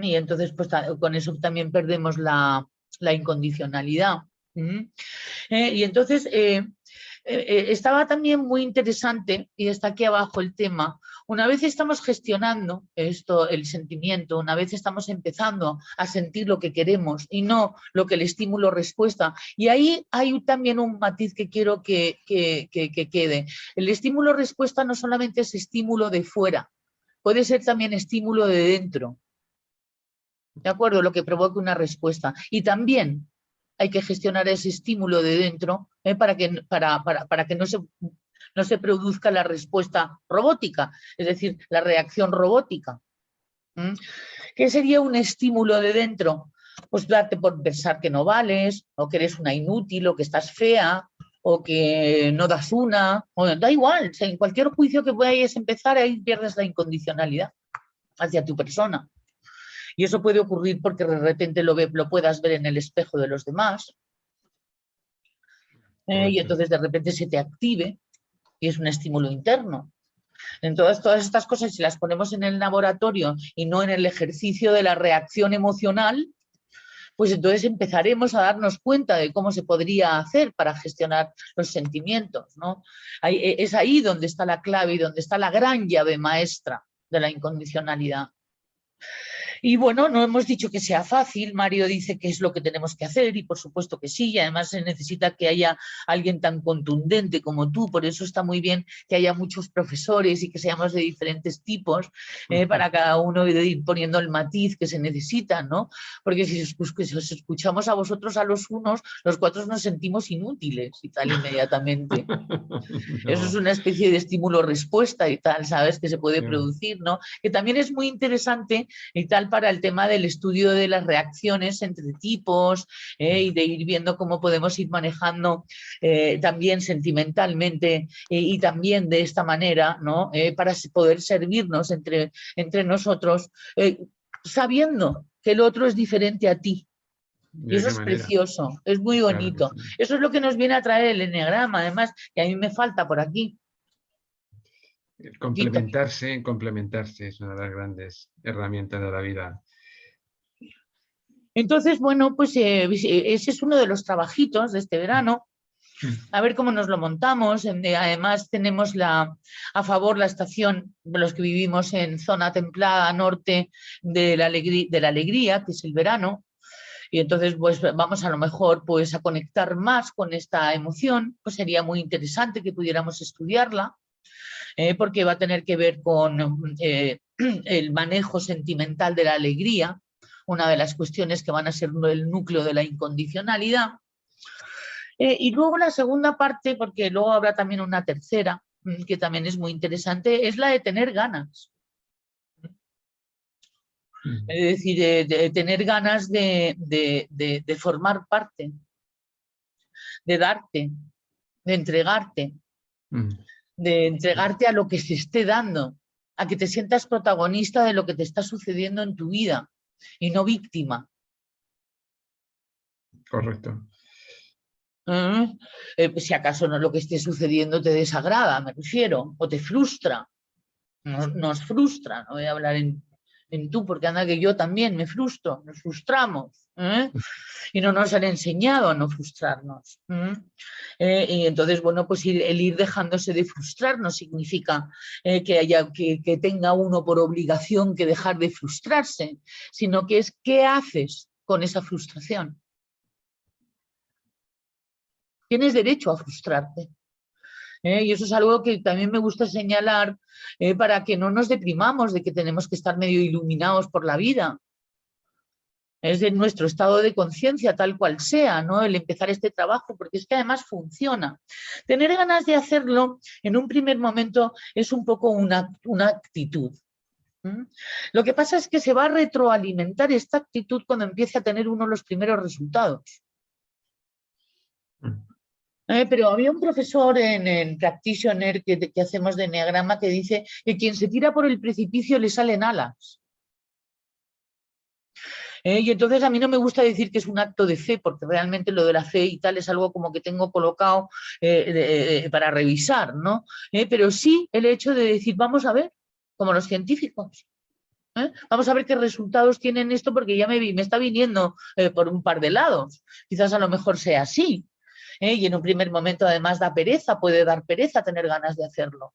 Y entonces pues con eso también perdemos la incondicionalidad. Y entonces estaba también muy interesante, y está aquí abajo el tema, una vez estamos gestionando esto, el sentimiento, una vez estamos empezando a sentir lo que queremos y no lo que el estímulo respuesta, y ahí hay también un matiz que quiero que quede. El estímulo respuesta no solamente es estímulo de fuera, puede ser también estímulo de dentro. ¿De acuerdo? Lo que provoque una respuesta. Y también hay que gestionar ese estímulo de dentro, para que no se produzca la respuesta robótica, es decir, la reacción robótica. ¿Qué sería un estímulo de dentro? Pues darte por pensar que no vales, o que eres una inútil, o que estás fea, o que no das una, o da igual, en cualquier juicio que vayas a empezar, ahí pierdes la incondicionalidad hacia tu persona. Y eso puede ocurrir porque de repente lo puedas ver en el espejo de los demás, y Correcto. entonces de repente se te active y es un estímulo interno. Entonces, todas estas cosas, si las ponemos en el laboratorio y no en el ejercicio de la reacción emocional, pues entonces empezaremos a darnos cuenta de cómo se podría hacer para gestionar los sentimientos, ¿no? Es ahí donde está la clave y donde está la gran llave maestra de la incondicionalidad. Y bueno, no hemos dicho que sea fácil. Mario dice que es lo que tenemos que hacer y por supuesto que sí. Y además se necesita que haya alguien tan contundente como tú. Por eso está muy bien que haya muchos profesores y que seamos de diferentes tipos, para cada uno ir poniendo el matiz que se necesita, ¿no? Porque si os escuchamos a vosotros a los unos, los cuatro nos sentimos inútiles y tal inmediatamente. Eso es No, una especie de estímulo-respuesta y tal, ¿sabes? Que se puede no. producir, ¿no? Que también es muy interesante y tal para el tema del estudio de las reacciones entre tipos, y de ir viendo cómo podemos ir manejando también sentimentalmente, y también de esta manera, ¿no? Para poder servirnos entre nosotros, sabiendo que el otro es diferente a ti. Y ¿De eso qué es manera? precioso, es muy Claro que bonito. sí. Eso es lo que nos viene a traer el eneagrama, además, que a mí me falta por aquí, poquito. Complementarse es una de las grandes herramientas de la vida. Entonces, bueno, pues ese es uno de los trabajitos de este verano. A ver cómo nos lo montamos. Además, tenemos a favor la estación, los que vivimos en zona templada norte de la alegría, que es el verano. Y entonces, pues vamos a lo mejor pues a conectar más con esta emoción. Pues sería muy interesante que pudiéramos estudiarla, porque va a tener que ver con el manejo sentimental de la alegría, una de las cuestiones que van a ser el núcleo de la incondicionalidad. Y luego la segunda parte, porque luego habrá también una tercera, que también es muy interesante, es la de tener ganas. Es decir, de tener ganas de formar parte, de darte, de entregarte a lo que se esté dando, a que te sientas protagonista de lo que te está sucediendo en tu vida y no víctima. Correcto. Si acaso no lo que esté sucediendo te desagrada, me refiero, o te frustra. Nos frustra, no voy a hablar en tú, porque anda que yo también me frustro, nos frustramos, y no nos han enseñado a no frustrarnos. Y entonces, bueno, pues el ir dejándose de frustrar no significa que tenga uno por obligación que dejar de frustrarse, sino que es qué haces con esa frustración. Tienes derecho a frustrarte. Y eso es algo que también me gusta señalar para que no nos deprimamos de que tenemos que estar medio iluminados por la vida. Es de nuestro estado de conciencia, tal cual sea, ¿no? El empezar este trabajo, porque es que además funciona. Tener ganas de hacerlo en un primer momento es un poco una actitud. Lo que pasa es que se va a retroalimentar esta actitud cuando empiece a tener uno los primeros resultados. Pero había un profesor en Practitioner que hacemos de Enneagrama que dice que quien se tira por el precipicio le salen alas. Y entonces a mí no me gusta decir que es un acto de fe, porque realmente lo de la fe y tal es algo como que tengo colocado para revisar, ¿no? Pero sí el hecho de decir, vamos a ver, como los científicos. Vamos a ver qué resultados tienen esto, porque ya me está viniendo por un par de lados. Quizás a lo mejor sea así. Y en un primer momento además da pereza, puede dar pereza tener ganas de hacerlo.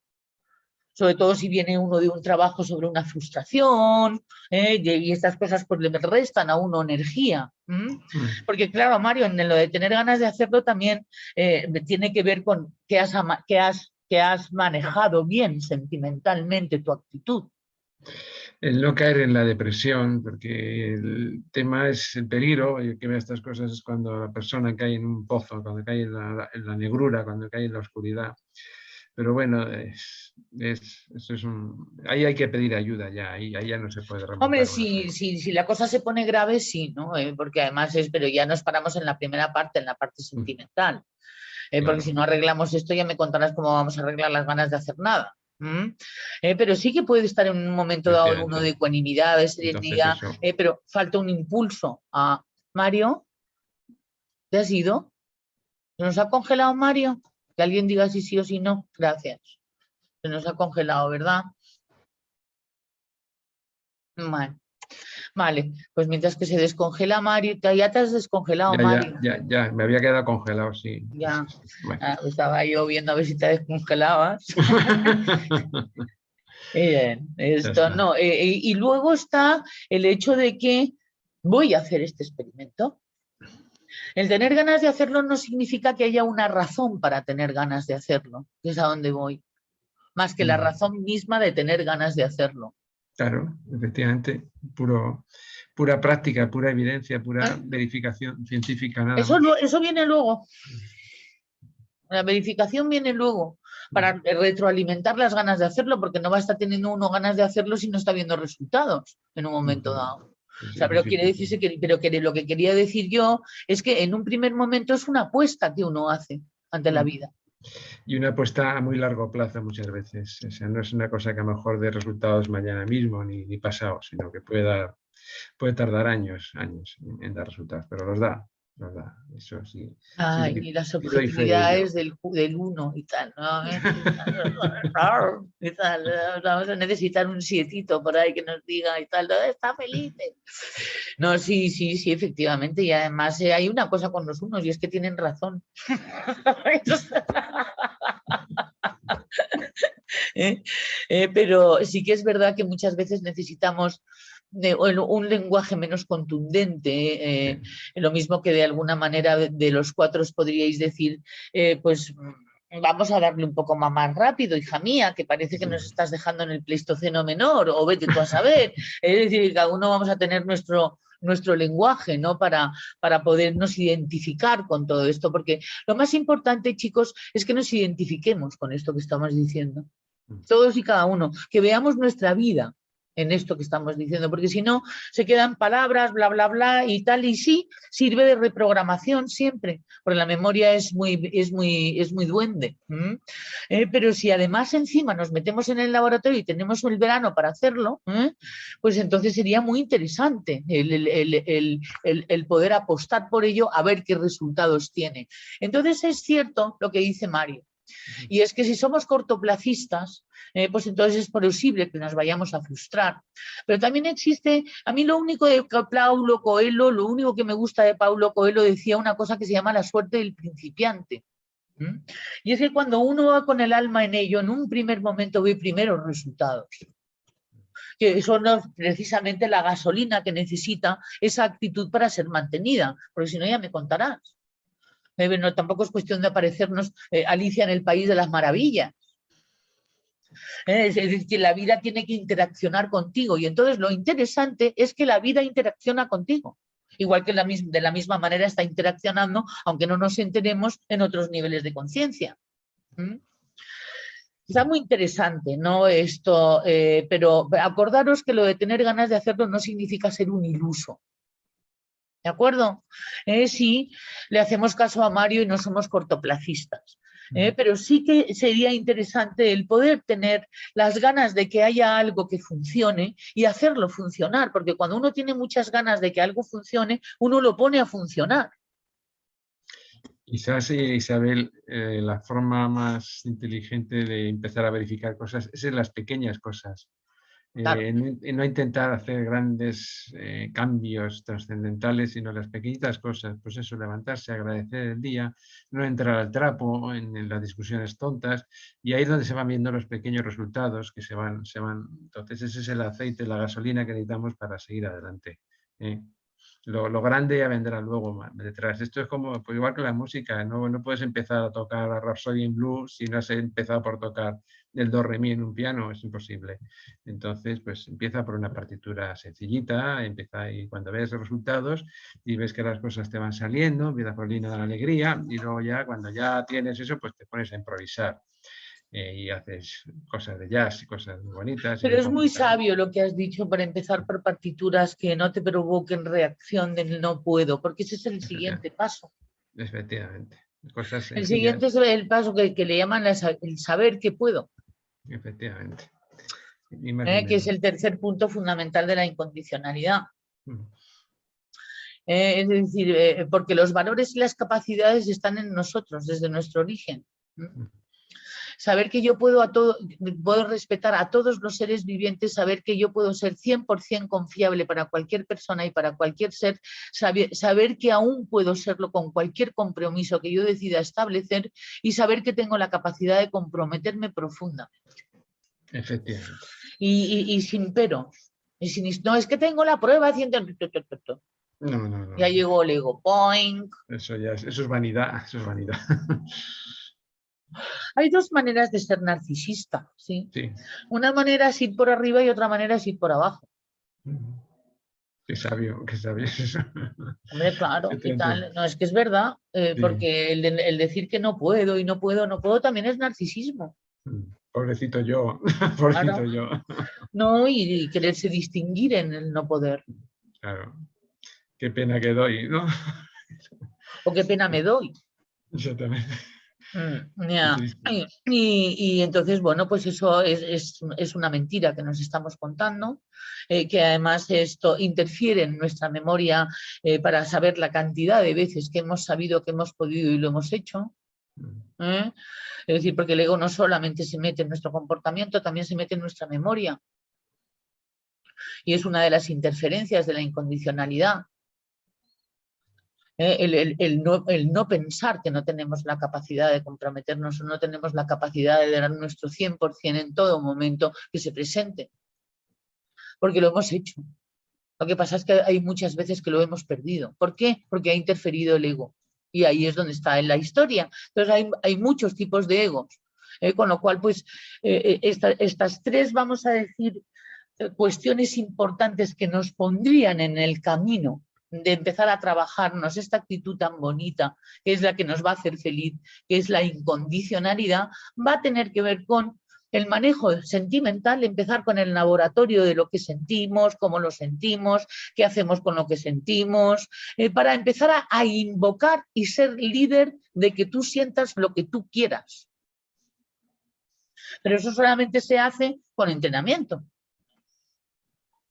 Sobre todo si viene uno de un trabajo sobre una frustración, y estas cosas pues le restan a uno energía. Porque claro, Mario, en lo de tener ganas de hacerlo también tiene que ver con que has manejado bien sentimentalmente tu actitud. El no caer en la depresión, porque el tema es el peligro, y que ve estas cosas es cuando la persona cae en un pozo, cuando cae en la negrura, cuando cae en la oscuridad. Pero bueno, eso es ahí hay que pedir ayuda ya, ahí ya no se puede remontar. Hombre, si la cosa se pone grave, sí, ¿no? Porque además pero ya nos paramos en la primera parte, en la parte sentimental. Porque Claro. si no arreglamos esto ya me contarás cómo vamos a arreglar las ganas de hacer nada. Pero sí que puede estar en un momento dado uno de ecuanimidad, de serenidad, pero falta un impulso. Mario, ¿te has ido? ¿Se nos ha congelado Mario? Que alguien diga si sí o si no. Gracias. Se nos ha congelado, ¿verdad? Vale, pues mientras que se descongela Mario, ya te has descongelado, Mario. Ya, me había quedado congelado, sí. Ya, bueno. Estaba yo viendo a ver si te descongelabas. Bien, esto no. Y luego está el hecho de que voy a hacer este experimento. El tener ganas de hacerlo no significa que haya una razón para tener ganas de hacerlo, que es a donde voy, más que la razón misma de tener ganas de hacerlo. Claro, efectivamente, pura práctica, pura evidencia, pura verificación científica, nada más. Eso viene luego. La verificación viene luego para retroalimentar las ganas de hacerlo, porque no va a estar teniendo uno ganas de hacerlo si no está viendo resultados en un momento dado. O sea, pero quiere decirse que lo que quería decir yo es que en un primer momento es una apuesta que uno hace ante la vida. Y una apuesta a muy largo plazo muchas veces. O sea, no es una cosa que a lo mejor dé resultados mañana mismo ni pasado, sino que puede tardar años en dar resultados, pero los da. Eso sí. Ay, y las objetividades del uno y tal, ¿no? Y tal, vamos a necesitar un sietito por ahí que nos diga y tal, está feliz. No, sí, efectivamente. Y además hay una cosa con los unos y es que tienen razón. Pero sí que es verdad que muchas veces necesitamos un lenguaje menos contundente, lo mismo que de alguna manera de los cuatro os podríais decir, pues vamos a darle un poco más rápido, hija mía, que parece que nos estás dejando en el Pleistoceno menor, o vete tú a saber. Es decir, cada uno vamos a tener nuestro lenguaje, ¿no? Para podernos identificar con todo esto, porque lo más importante, chicos, es que nos identifiquemos con esto que estamos diciendo. Todos y cada uno, que veamos nuestra vida en esto que estamos diciendo, porque si no se quedan palabras, bla, bla, bla y tal, y sí, sirve de reprogramación siempre, porque la memoria es muy duende. Pero si además encima nos metemos en el laboratorio y tenemos el verano para hacerlo, pues entonces sería muy interesante el poder apostar por ello a ver qué resultados tiene. Entonces es cierto lo que dice Mario, y es que si somos cortoplacistas, pues entonces es posible que nos vayamos a frustrar. Pero también existe, a mí lo único de Paulo Coelho, lo único que me gusta de Paulo Coelho, decía una cosa que se llama la suerte del principiante. Y es que cuando uno va con el alma en ello, en un primer momento ve primeros resultados, que son precisamente la gasolina que necesita esa actitud para ser mantenida, porque si no ya me contarás. No, tampoco es cuestión de aparecernos Alicia en el País de las Maravillas. Es decir, la vida tiene que interaccionar contigo, y entonces lo interesante es que la vida interacciona contigo, igual que de la misma manera está interaccionando, aunque no nos enteremos, en otros niveles de conciencia. Está muy interesante, ¿no? Esto, pero acordaros que lo de tener ganas de hacerlo no significa ser un iluso. ¿De acuerdo? Si le hacemos caso a Mario y no somos cortoplacistas. Pero sí que sería interesante el poder tener las ganas de que haya algo que funcione y hacerlo funcionar, porque cuando uno tiene muchas ganas de que algo funcione, uno lo pone a funcionar. Quizás, Isabel, la forma más inteligente de empezar a verificar cosas es en las pequeñas cosas. Claro. No intentar hacer grandes cambios trascendentales, sino las pequeñitas cosas. Pues eso, levantarse, agradecer el día, no entrar al trapo en las discusiones tontas, y ahí es donde se van viendo los pequeños resultados que se van. Entonces ese es el aceite, la gasolina que necesitamos para seguir adelante. Lo grande ya vendrá luego detrás. Esto es como, pues igual que la música, no puedes empezar a tocar la Rhapsody in Blue si no has empezado por tocar el do, re, mi en un piano, es imposible. Entonces, pues empieza por una partitura sencillita, empieza, y cuando ves los resultados y ves que las cosas te van saliendo, empieza por línea de la alegría, y luego ya, cuando ya tienes eso, pues te pones a improvisar. Y haces cosas de jazz y cosas muy bonitas. Pero es muy sabio lo que has dicho, para empezar por partituras que no te provoquen reacción del no puedo, porque ese es el siguiente paso. Efectivamente. Cosas el siguiente es el paso que le llaman el saber que puedo. Efectivamente. Que es el tercer punto fundamental de la incondicionalidad. Es decir, porque los valores y las capacidades están en nosotros desde nuestro origen. Saber que yo puedo respetar a todos los seres vivientes, saber que yo puedo ser 100% confiable para cualquier persona y para cualquier ser, saber que aún puedo serlo con cualquier compromiso que yo decida establecer, y saber que tengo la capacidad de comprometerme profundamente. Efectivamente. Y sin peros. No, es que tengo la prueba científica. No. Ya llegó el ego. Point. Eso es vanidad. Eso es vanidad. Hay dos maneras de ser narcisista, ¿sí? Sí. Una manera es ir por arriba y otra manera es ir por abajo. Qué sabio eso. Hombre, claro, ¿qué tal? No, es que es verdad, porque el decir que no puedo y no puedo también es narcisismo. Pobrecito yo, pobrecito claro. yo. No, y quererse distinguir en el no poder. Claro. Qué pena que doy, ¿no? O qué pena me doy. Exactamente. Y entonces, bueno, pues eso es una mentira que nos estamos contando, que además esto interfiere en nuestra memoria para saber la cantidad de veces que hemos sabido, que hemos podido y lo hemos hecho. Es decir, porque el ego no solamente se mete en nuestro comportamiento, también se mete en nuestra memoria. Y es una de las interferencias de la incondicionalidad. El no pensar que no tenemos la capacidad de comprometernos o no tenemos la capacidad de dar nuestro 100% en todo momento que se presente. Porque lo hemos hecho. Lo que pasa es que hay muchas veces que lo hemos perdido. ¿Por qué? Porque ha interferido el ego. Y ahí es donde está en la historia. Entonces hay muchos tipos de egos. Con lo cual, pues, estas tres, vamos a decir, cuestiones importantes que nos pondrían en el camino de empezar a trabajarnos esta actitud tan bonita, que es la que nos va a hacer feliz, que es la incondicionalidad, va a tener que ver con el manejo sentimental, empezar con el laboratorio de lo que sentimos, cómo lo sentimos, qué hacemos con lo que sentimos, para empezar a invocar y ser líder de que tú sientas lo que tú quieras. Pero eso solamente se hace con entrenamiento.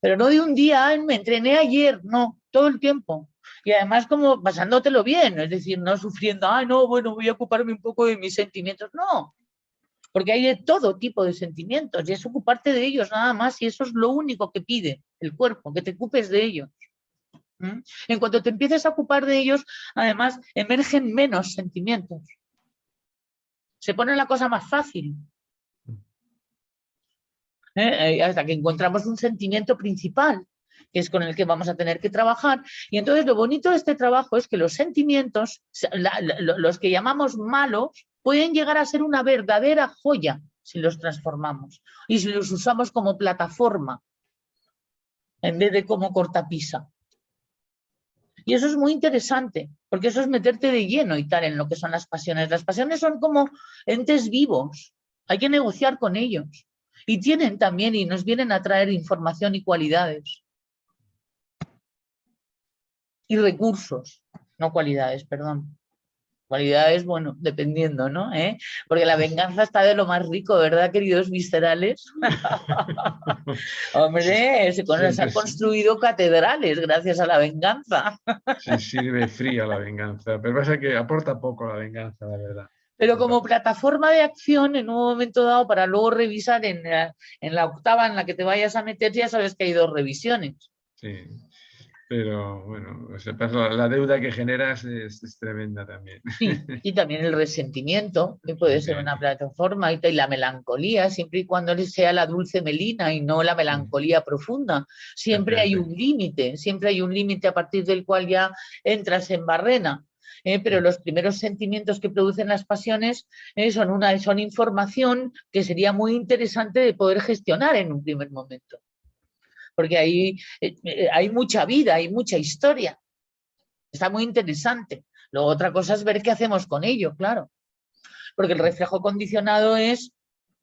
Pero no de un día, "Ay, me entrené ayer", no, todo el tiempo. Y además como pasándotelo bien, es decir, no sufriendo, "ay, no, bueno, voy a ocuparme un poco de mis sentimientos", no. Porque hay de todo tipo de sentimientos y es ocuparte de ellos nada más, y eso es lo único que pide el cuerpo, que te ocupes de ellos. En cuanto te empieces a ocupar de ellos, además, emergen menos sentimientos. Se pone la cosa más fácil. Hasta que encontramos un sentimiento principal, que es con el que vamos a tener que trabajar. Y entonces lo bonito de este trabajo es que los sentimientos, los que llamamos malos, pueden llegar a ser una verdadera joya si los transformamos y si los usamos como plataforma en vez de como cortapisa. Y eso es muy interesante, porque eso es meterte de lleno y tal en lo que son las pasiones. Las pasiones son como entes vivos, hay que negociar con ellos. Y tienen también, y nos vienen a traer información y cualidades. Y recursos, no cualidades, perdón. Cualidades, bueno, dependiendo, ¿no? Porque la venganza está de lo más rico, ¿verdad, queridos viscerales? Hombre, se han construido catedrales gracias a la venganza. Sí, sirve fría la venganza, pero pasa que aporta poco la venganza, la verdad. Pero como plataforma de acción en un momento dado para luego revisar en la octava en la que te vayas a meter, ya sabes que hay 2 revisiones. Sí, pero bueno, la deuda que generas es tremenda también. Sí, y también el resentimiento, que puede ser una plataforma, y la melancolía, siempre y cuando sea la dulce melina y no la melancolía profunda. Siempre hay un límite a partir del cual ya entras en barrena. Pero los primeros sentimientos que producen las pasiones son información que sería muy interesante de poder gestionar en un primer momento. Porque ahí hay mucha vida, hay mucha historia. Está muy interesante. Luego otra cosa es ver qué hacemos con ello, claro. Porque el reflejo condicionado es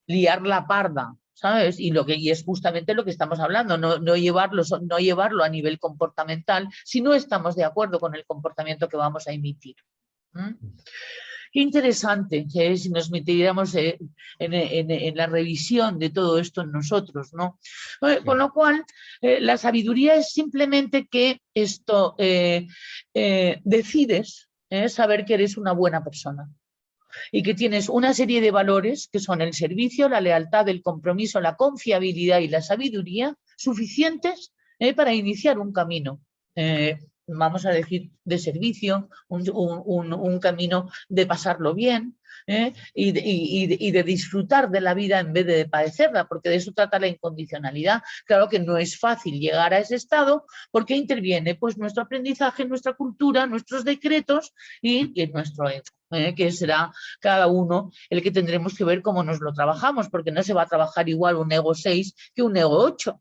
liar la parda, ¿sabes? Y es justamente lo que estamos hablando, no llevarlo a nivel comportamental si no estamos de acuerdo con el comportamiento que vamos a emitir. Qué interesante si nos metiéramos en la revisión de todo esto en nosotros, ¿no? Con lo cual, la sabiduría es simplemente que decides saber que eres una buena persona y que tienes una serie de valores que son el servicio, la lealtad, el compromiso, la confiabilidad y la sabiduría suficientes para iniciar un camino. Vamos a decir, de servicio, un camino de pasarlo bien y de disfrutar de la vida en vez de padecerla, porque de eso trata la incondicionalidad. Claro que no es fácil llegar a ese estado porque interviene pues nuestro aprendizaje, nuestra cultura, nuestros decretos y nuestro ego. Que será cada uno el que tendremos que ver cómo nos lo trabajamos, porque no se va a trabajar igual un ego 6 que un ego 8.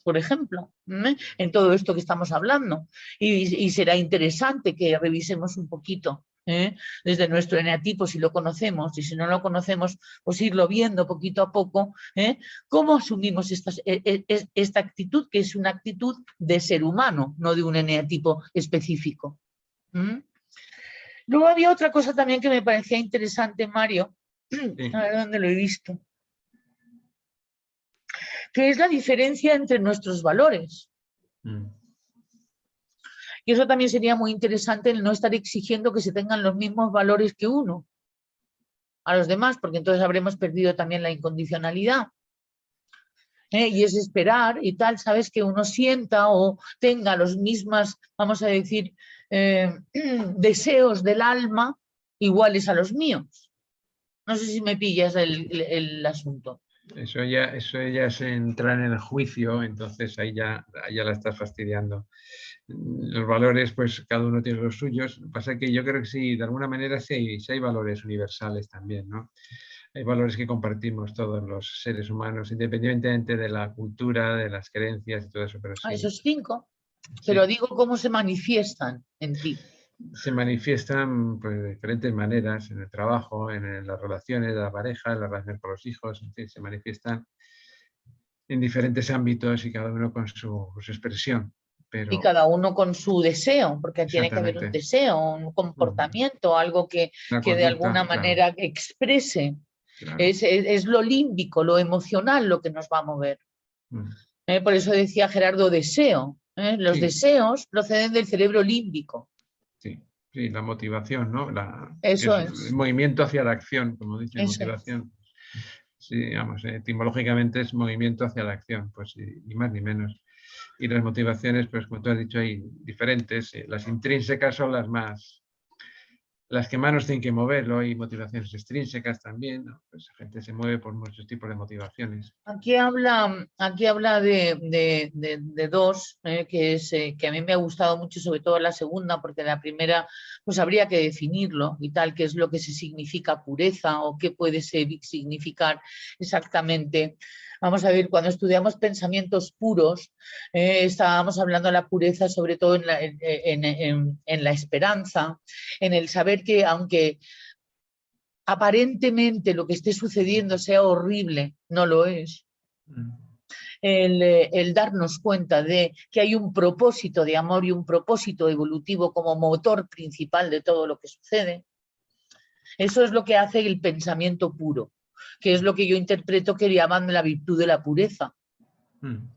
Por ejemplo, en todo esto que estamos hablando. Y será interesante que revisemos un poquito desde nuestro eneatipo, si lo conocemos, y si no lo conocemos, pues irlo viendo poquito a poco, cómo asumimos esta actitud, que es una actitud de ser humano, no de un eneatipo específico. Luego había otra cosa también que me parecía interesante, Mario, a ver dónde lo he visto, que es la diferencia entre nuestros valores. Y eso también sería muy interesante, el no estar exigiendo que se tengan los mismos valores que uno a los demás, porque entonces habremos perdido también la incondicionalidad. Y es esperar y tal, sabes, que uno sienta o tenga los mismos, vamos a decir, deseos del alma iguales a los míos. No sé si me pillas el asunto. Eso ya es entrar en el juicio, entonces ahí ya la estás fastidiando. Los valores, pues cada uno tiene los suyos. Lo que pasa es que yo creo que sí, de alguna manera sí hay valores universales también, ¿no? Hay valores que compartimos todos los seres humanos, independientemente de la cultura, de las creencias y todo eso. Pero sí. Esos 5. Pero digo cómo se manifiestan en ti. se manifiestan pues, de diferentes maneras en el trabajo, en las relaciones de la pareja, en la relación con los hijos, en fin, se manifiestan en diferentes ámbitos y cada uno con su expresión. Y Pero cada uno con su deseo, porque tiene que haber un exactamente, deseo, un comportamiento, algo la que de alguna conducta, claro, manera exprese. claro. Es lo límbico, lo emocional lo que nos va a mover. Mm. Por eso decía Gerardo deseo. Los Sí, deseos proceden del cerebro límbico. sí, sí, la motivación, ¿no? Eso Es el es, movimiento hacia la acción, como dice eso es. motivación. Sí, digamos, etimológicamente es movimiento hacia la acción, pues ni más ni menos. Y las motivaciones, pues como tú has dicho, hay diferentes. Las intrínsecas son las que más nos tienen que mover, ¿no? Hay motivaciones extrínsecas también, ¿no? Pues la gente se mueve por muchos tipos de motivaciones. Aquí habla de dos, que a mí me ha gustado mucho, sobre todo la segunda, porque la primera, pues habría que definirlo y tal, qué es lo que se significa pureza o qué puede significar exactamente. Vamos a ver, cuando estudiamos pensamientos puros, estábamos hablando de la pureza, sobre todo en la esperanza, en el saber que aunque aparentemente lo que esté sucediendo sea horrible, no lo es. Mm. El darnos cuenta de que hay un propósito de amor y un propósito evolutivo como motor principal de todo lo que sucede. Eso es lo que hace el pensamiento puro, que es lo que yo interpreto que llaman la virtud de la pureza, Mm.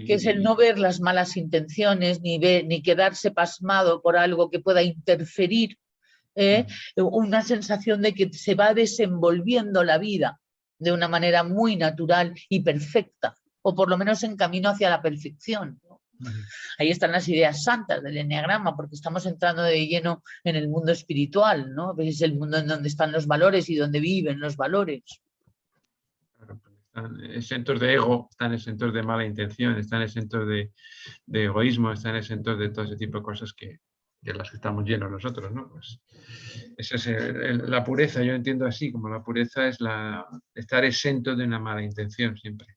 que es el no ver las malas intenciones ni quedarse pasmado por algo que pueda interferir, una sensación de que se va desenvolviendo la vida de una manera muy natural y perfecta, o por lo menos en camino hacia la perfección, ¿no? Mm. Ahí están las ideas santas del eneagrama, porque estamos entrando de lleno en el mundo espiritual, ¿no? Es el mundo en donde están los valores y donde viven los valores. Claro, porque están exentos de ego, están exentos de mala intención, están exentos de egoísmo, están exentos de todo ese tipo de cosas de las que estamos llenos nosotros, ¿no? Pues esa es la pureza, yo entiendo así, como la pureza es estar exento de una mala intención siempre.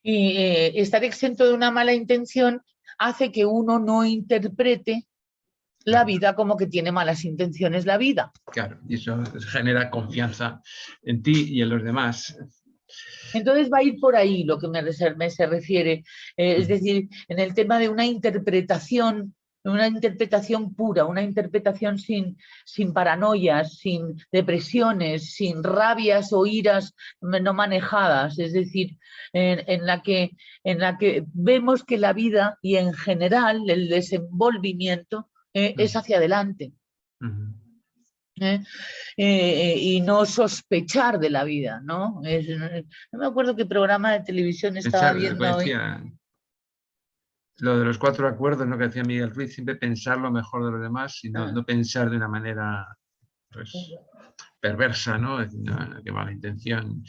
Y estar exento de una mala intención hace que uno no interprete la Claro, vida como que tiene malas intenciones la vida. claro, y eso genera confianza en ti y en los demás. Entonces va a ir por ahí lo que se refiere, es decir, en el tema de una interpretación pura, una interpretación sin paranoias, sin depresiones, sin rabias o iras no manejadas, es decir, en la que vemos que la vida y en general el desenvolvimiento es hacia adelante. ¿Eh? Y no sospechar de la vida, ¿no? No me acuerdo qué programa de televisión estaba Pensar, lo que viendo hoy. decía, lo de los 4 acuerdos, ¿no? Que decía Miguel Ruiz, siempre pensar lo mejor de los demás y no pensar de una manera pues, perversa, ¿no? Que mala intención.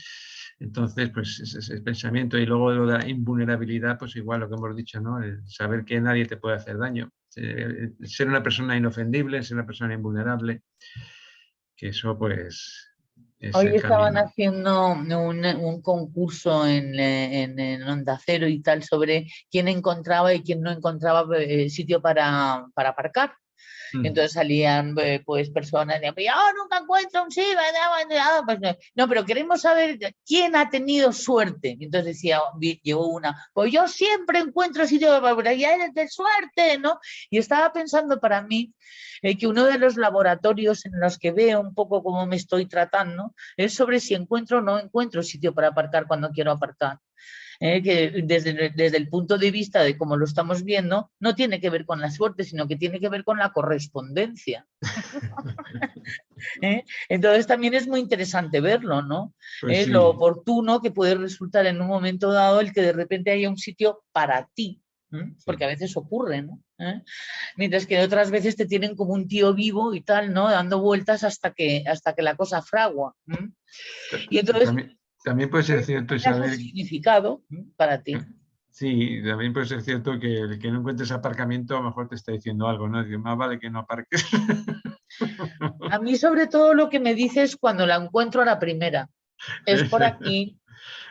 Entonces, pues ese pensamiento y luego lo de la invulnerabilidad, pues igual lo que hemos dicho, ¿no? El saber que nadie te puede hacer daño. Ser una persona inofendible, ser una persona invulnerable, que eso pues es Hoy el estaban camino. haciendo un concurso en Onda Cero y tal sobre quién encontraba y quién no encontraba sitio para aparcar. Entonces salían pues personas de yo nunca encuentro un sí, pues no, pero queremos saber quién ha tenido suerte. Entonces decía, llegó una, pues yo siempre encuentro sitio para ya eres de suerte, ¿no? Y estaba pensando para mí que uno de los laboratorios en los que veo un poco cómo me estoy tratando es sobre si encuentro o no encuentro sitio para aparcar cuando quiero aparcar. Que desde el punto de vista de cómo lo estamos viendo, no tiene que ver con la suerte, sino que tiene que ver con la correspondencia. Entonces también es muy interesante verlo, ¿no? Pues Lo sí, oportuno que puede resultar en un momento dado el que de repente haya un sitio para ti, porque a sí. veces ocurre, ¿no? Mientras que otras veces te tienen como un tío vivo y tal, ¿no? Dando vueltas hasta que la cosa fragua. Y entonces También puede ser cierto, tengas un Isabel, significado para ti. sí, también puede ser cierto que el que no encuentres aparcamiento a lo mejor te está diciendo algo, ¿no? Dice, más vale que no aparques. A mí sobre todo lo que me dices cuando la encuentro a la primera. Es por aquí,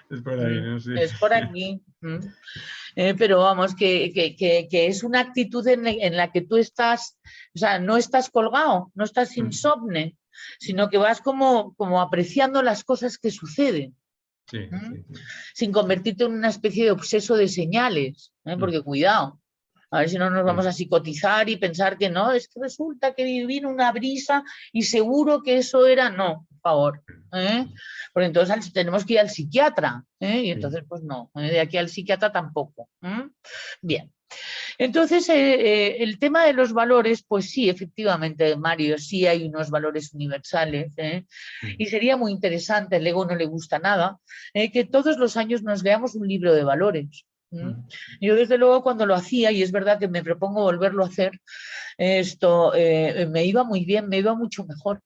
Es por ahí, ¿no? Sí. Es por aquí. Pero vamos, que es una actitud en la que tú estás, o sea, no estás colgado, no estás insomne, sino que vas como apreciando las cosas que suceden. Sí, sí, sí. Sin convertirte en una especie de obseso de señales, porque cuidado, a ver si no nos vamos a psicotizar y pensar que no, es que resulta que vino una brisa y seguro que eso era, no, por favor. Porque entonces tenemos que ir al psiquiatra, y entonces pues no, de aquí al psiquiatra tampoco. Bien. Entonces, el tema de los valores, pues sí, efectivamente, Mario, sí hay unos valores universales, y sería muy interesante, al ego no le gusta nada, que todos los años nos leamos un libro de valores. Yo desde luego cuando lo hacía, y es verdad que me propongo volverlo a hacer, esto me iba muy bien, me iba mucho mejor.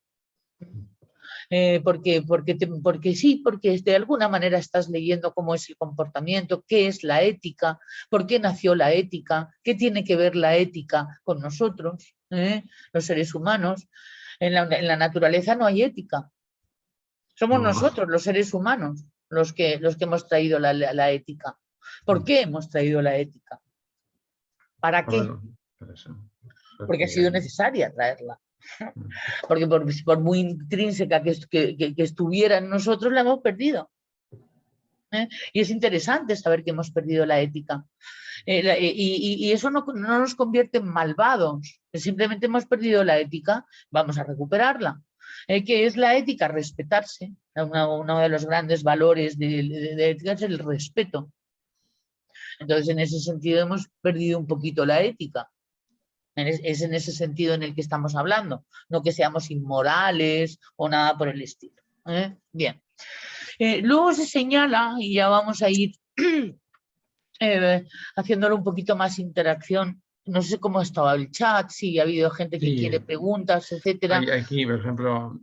Porque sí, porque de alguna manera estás leyendo cómo es el comportamiento, qué es la ética, por qué nació la ética, qué tiene que ver la ética con nosotros, los seres humanos. En la naturaleza no hay ética. Somos nosotros, los seres humanos, los que hemos traído la ética. ¿Por qué hemos traído la ética? ¿Para qué? Porque ha sido necesaria traerla. Porque por muy intrínseca que estuviera en nosotros, la hemos perdido. Y es interesante saber que hemos perdido la ética. Y eso no nos convierte en malvados. Simplemente hemos perdido la ética, vamos a recuperarla. ¿Qué es la ética? Respetarse. Uno de los grandes valores de ética es el respeto. Entonces, en ese sentido, hemos perdido un poquito la ética. Es en ese sentido en el que estamos hablando, no que seamos inmorales o nada por el estilo. Bien. Luego se señala, y ya vamos a ir haciéndolo un poquito más interacción. No sé cómo estaba el chat, si ha habido gente que quiere preguntas, etcétera. Aquí, por ejemplo,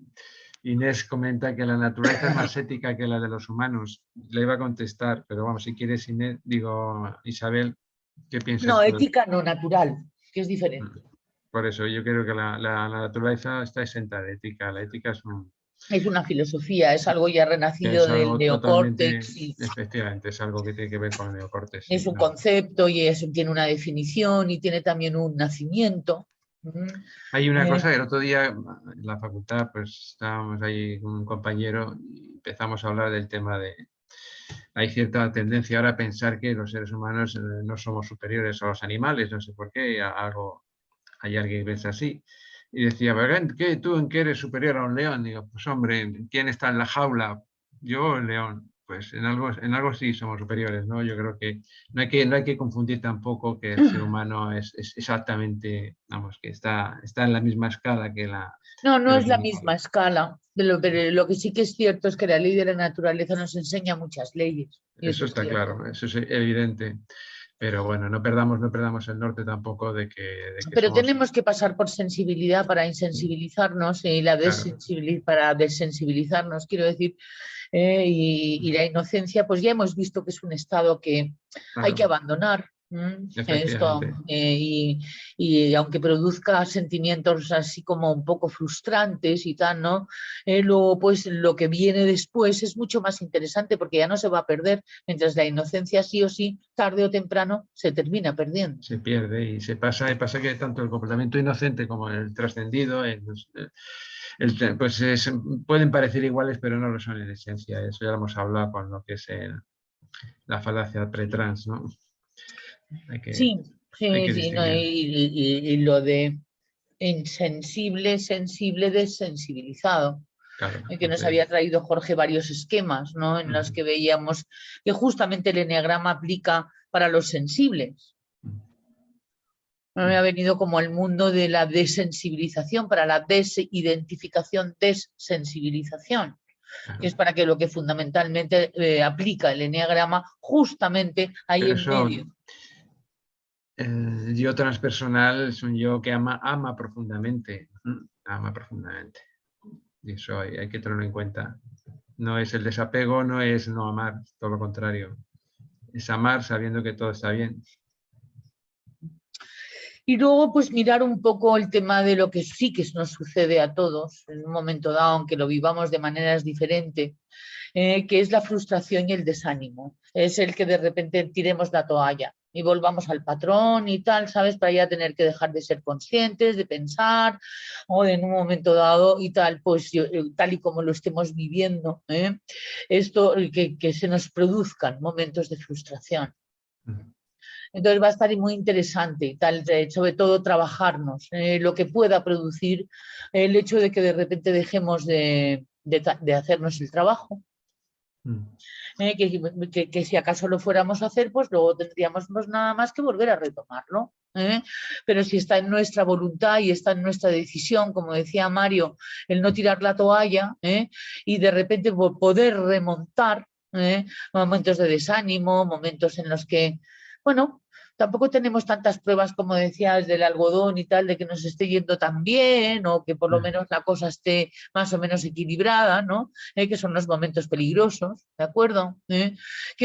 Inés comenta que la naturaleza es más ética que la de los humanos. Le iba a contestar, pero vamos, si quieres, Inés, digo, Isabel, ¿qué piensas? No, ética no, natural, que es diferente. Por eso yo creo que la naturaleza está exenta de ética. La ética es una filosofía, es algo ya renacido del neocórtex. Efectivamente, es algo que tiene que ver con el neocórtex. Es un concepto y tiene una definición y tiene también un nacimiento. Hay una cosa que el otro día en la facultad, pues estábamos ahí con un compañero y empezamos a hablar del tema de... Hay cierta tendencia ahora a pensar que los seres humanos no somos superiores a los animales, no sé por qué, hay alguien que piensa así. Y decía, ¿qué, tú en qué eres superior a un león? Digo, pues hombre, ¿quién está en la jaula? Yo o el león. Pues en algo sí somos superiores, ¿no? Yo creo que no hay que confundir tampoco que el ser humano es exactamente, vamos, que está en la misma escala que la... No es la misma escala, pero lo que sí que es cierto es que la ley de la naturaleza nos enseña muchas leyes. Eso está claro, eso es evidente. Pero bueno, no perdamos el norte tampoco de que pero somos... tenemos que pasar por sensibilidad para insensibilizarnos y para desensibilizarnos, quiero decir, y la inocencia, pues ya hemos visto que es un estado que hay que abandonar. Esto, y aunque produzca sentimientos así como un poco frustrantes y tal, ¿no? Luego, pues lo que viene después es mucho más interesante porque ya no se va a perder, mientras la inocencia sí o sí, tarde o temprano, se termina perdiendo. Se pierde y pasa que tanto el comportamiento inocente como el trascendido, pues pueden parecer iguales, pero no lo son en esencia. Eso ya lo hemos hablado con lo que es la falacia pretrans, ¿no? Sí, no, y lo de insensible, sensible, desensibilizado. Claro, Que nos había traído Jorge varios esquemas, ¿no? En los que veíamos que justamente el eneagrama aplica para los sensibles. Me ha venido como el mundo de la desensibilización, para la desidentificación, desensibilización, que es para que lo que fundamentalmente aplica el eneagrama justamente ahí en medio. El yo transpersonal es un yo que ama profundamente, y eso hay que tenerlo en cuenta. No es el desapego, no es no amar, todo lo contrario. Es amar sabiendo que todo está bien. Y luego, pues mirar un poco el tema de lo que sí que nos sucede a todos en un momento dado, aunque lo vivamos de maneras diferentes, que es la frustración y el desánimo. Es el que de repente tiremos la toalla y volvamos al patrón y tal, ¿sabes? Para ya tener que dejar de ser conscientes, de pensar, o en un momento dado y tal, pues tal y como lo estemos viviendo, esto, que se nos produzcan momentos de frustración. Entonces va a estar muy interesante y tal, sobre todo trabajarnos lo que pueda producir el hecho de que de repente dejemos de hacernos el trabajo. Que si acaso lo fuéramos a hacer, pues luego tendríamos pues nada más que volver a retomarlo. Pero si está en nuestra voluntad y está en nuestra decisión, como decía Mario, el no tirar la toalla y de repente poder remontar momentos de desánimo, momentos en los que, bueno, tampoco tenemos tantas pruebas, como decías, del algodón y tal, de que nos esté yendo tan bien o que por lo menos la cosa esté más o menos equilibrada, ¿no? Que son los momentos peligrosos, ¿de acuerdo?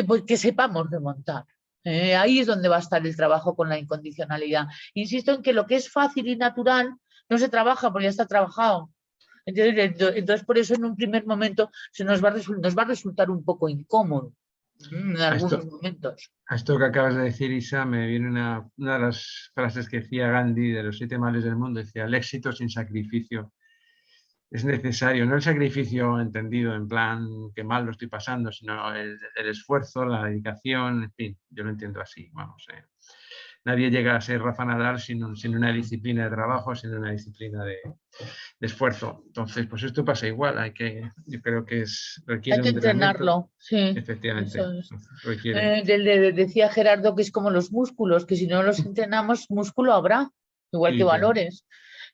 Pues, que sepamos remontar. Ahí es donde va a estar el trabajo con la incondicionalidad. Insisto en que lo que es fácil y natural no se trabaja porque ya está trabajado. Entonces, por eso en un primer momento nos va a resultar un poco incómodo en algunos momentos. A esto que acabas de decir, Isa, me viene una de las frases que decía Gandhi de los 7 males del mundo, decía, el éxito sin sacrificio es necesario, no el sacrificio entendido en plan que mal lo estoy pasando, sino el esfuerzo, la dedicación, en fin, yo lo entiendo así, vamos. Nadie llega a ser Rafa Nadal sin una disciplina de trabajo, sin una disciplina de esfuerzo. Entonces, pues esto pasa igual, yo creo que requiere Hay que un entrenamiento. entrenarlo, sí. Efectivamente, Eso es. requiere. Decía Gerardo que es como los músculos, que si no los entrenamos, músculo habrá, igual que Sí, valores,